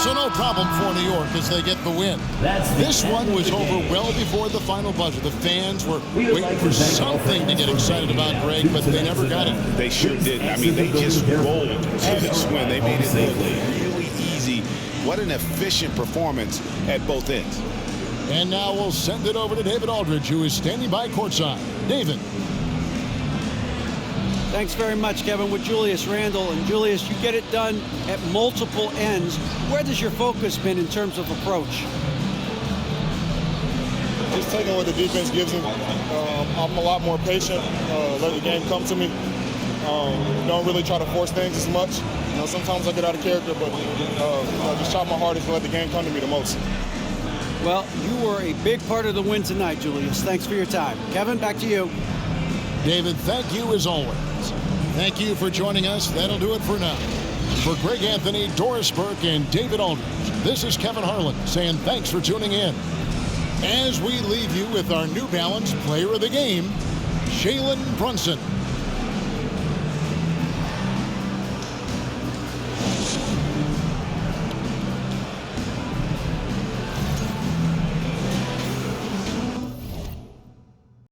[SPEAKER 2] So no problem for New York as they get the win. This one was over well before the final buzzer. The fans were waiting for something to get excited about, Greg, but they never got it.
[SPEAKER 6] They sure did. I mean, they just rolled to this win. They made it look really easy. What an efficient performance at both ends.
[SPEAKER 2] And now we'll send it over to David Aldridge, who is standing by courtside. David.
[SPEAKER 3] Thanks very much, Kevin. With Julius Randle. And Julius, you get it done at multiple ends. Where does your focus been in terms of approach?
[SPEAKER 13] Just taking what the defense gives me. I'm a lot more patient. Let the game come to me. Don't really try to force things as much. Sometimes I get out of character, but just try my hardest to let the game come to me the most.
[SPEAKER 3] Well, you were a big part of the win tonight, Julius. Thanks for your time. Kevin, back to you.
[SPEAKER 2] David, thank you as always. Thank you for joining us. That'll do it for now. For Greg Anthony, Doris Burke, and David Aldridge, this is Kevin Harlan saying thanks for tuning in. As we leave you with our New Balance Player of the Game, Jalen Brunson.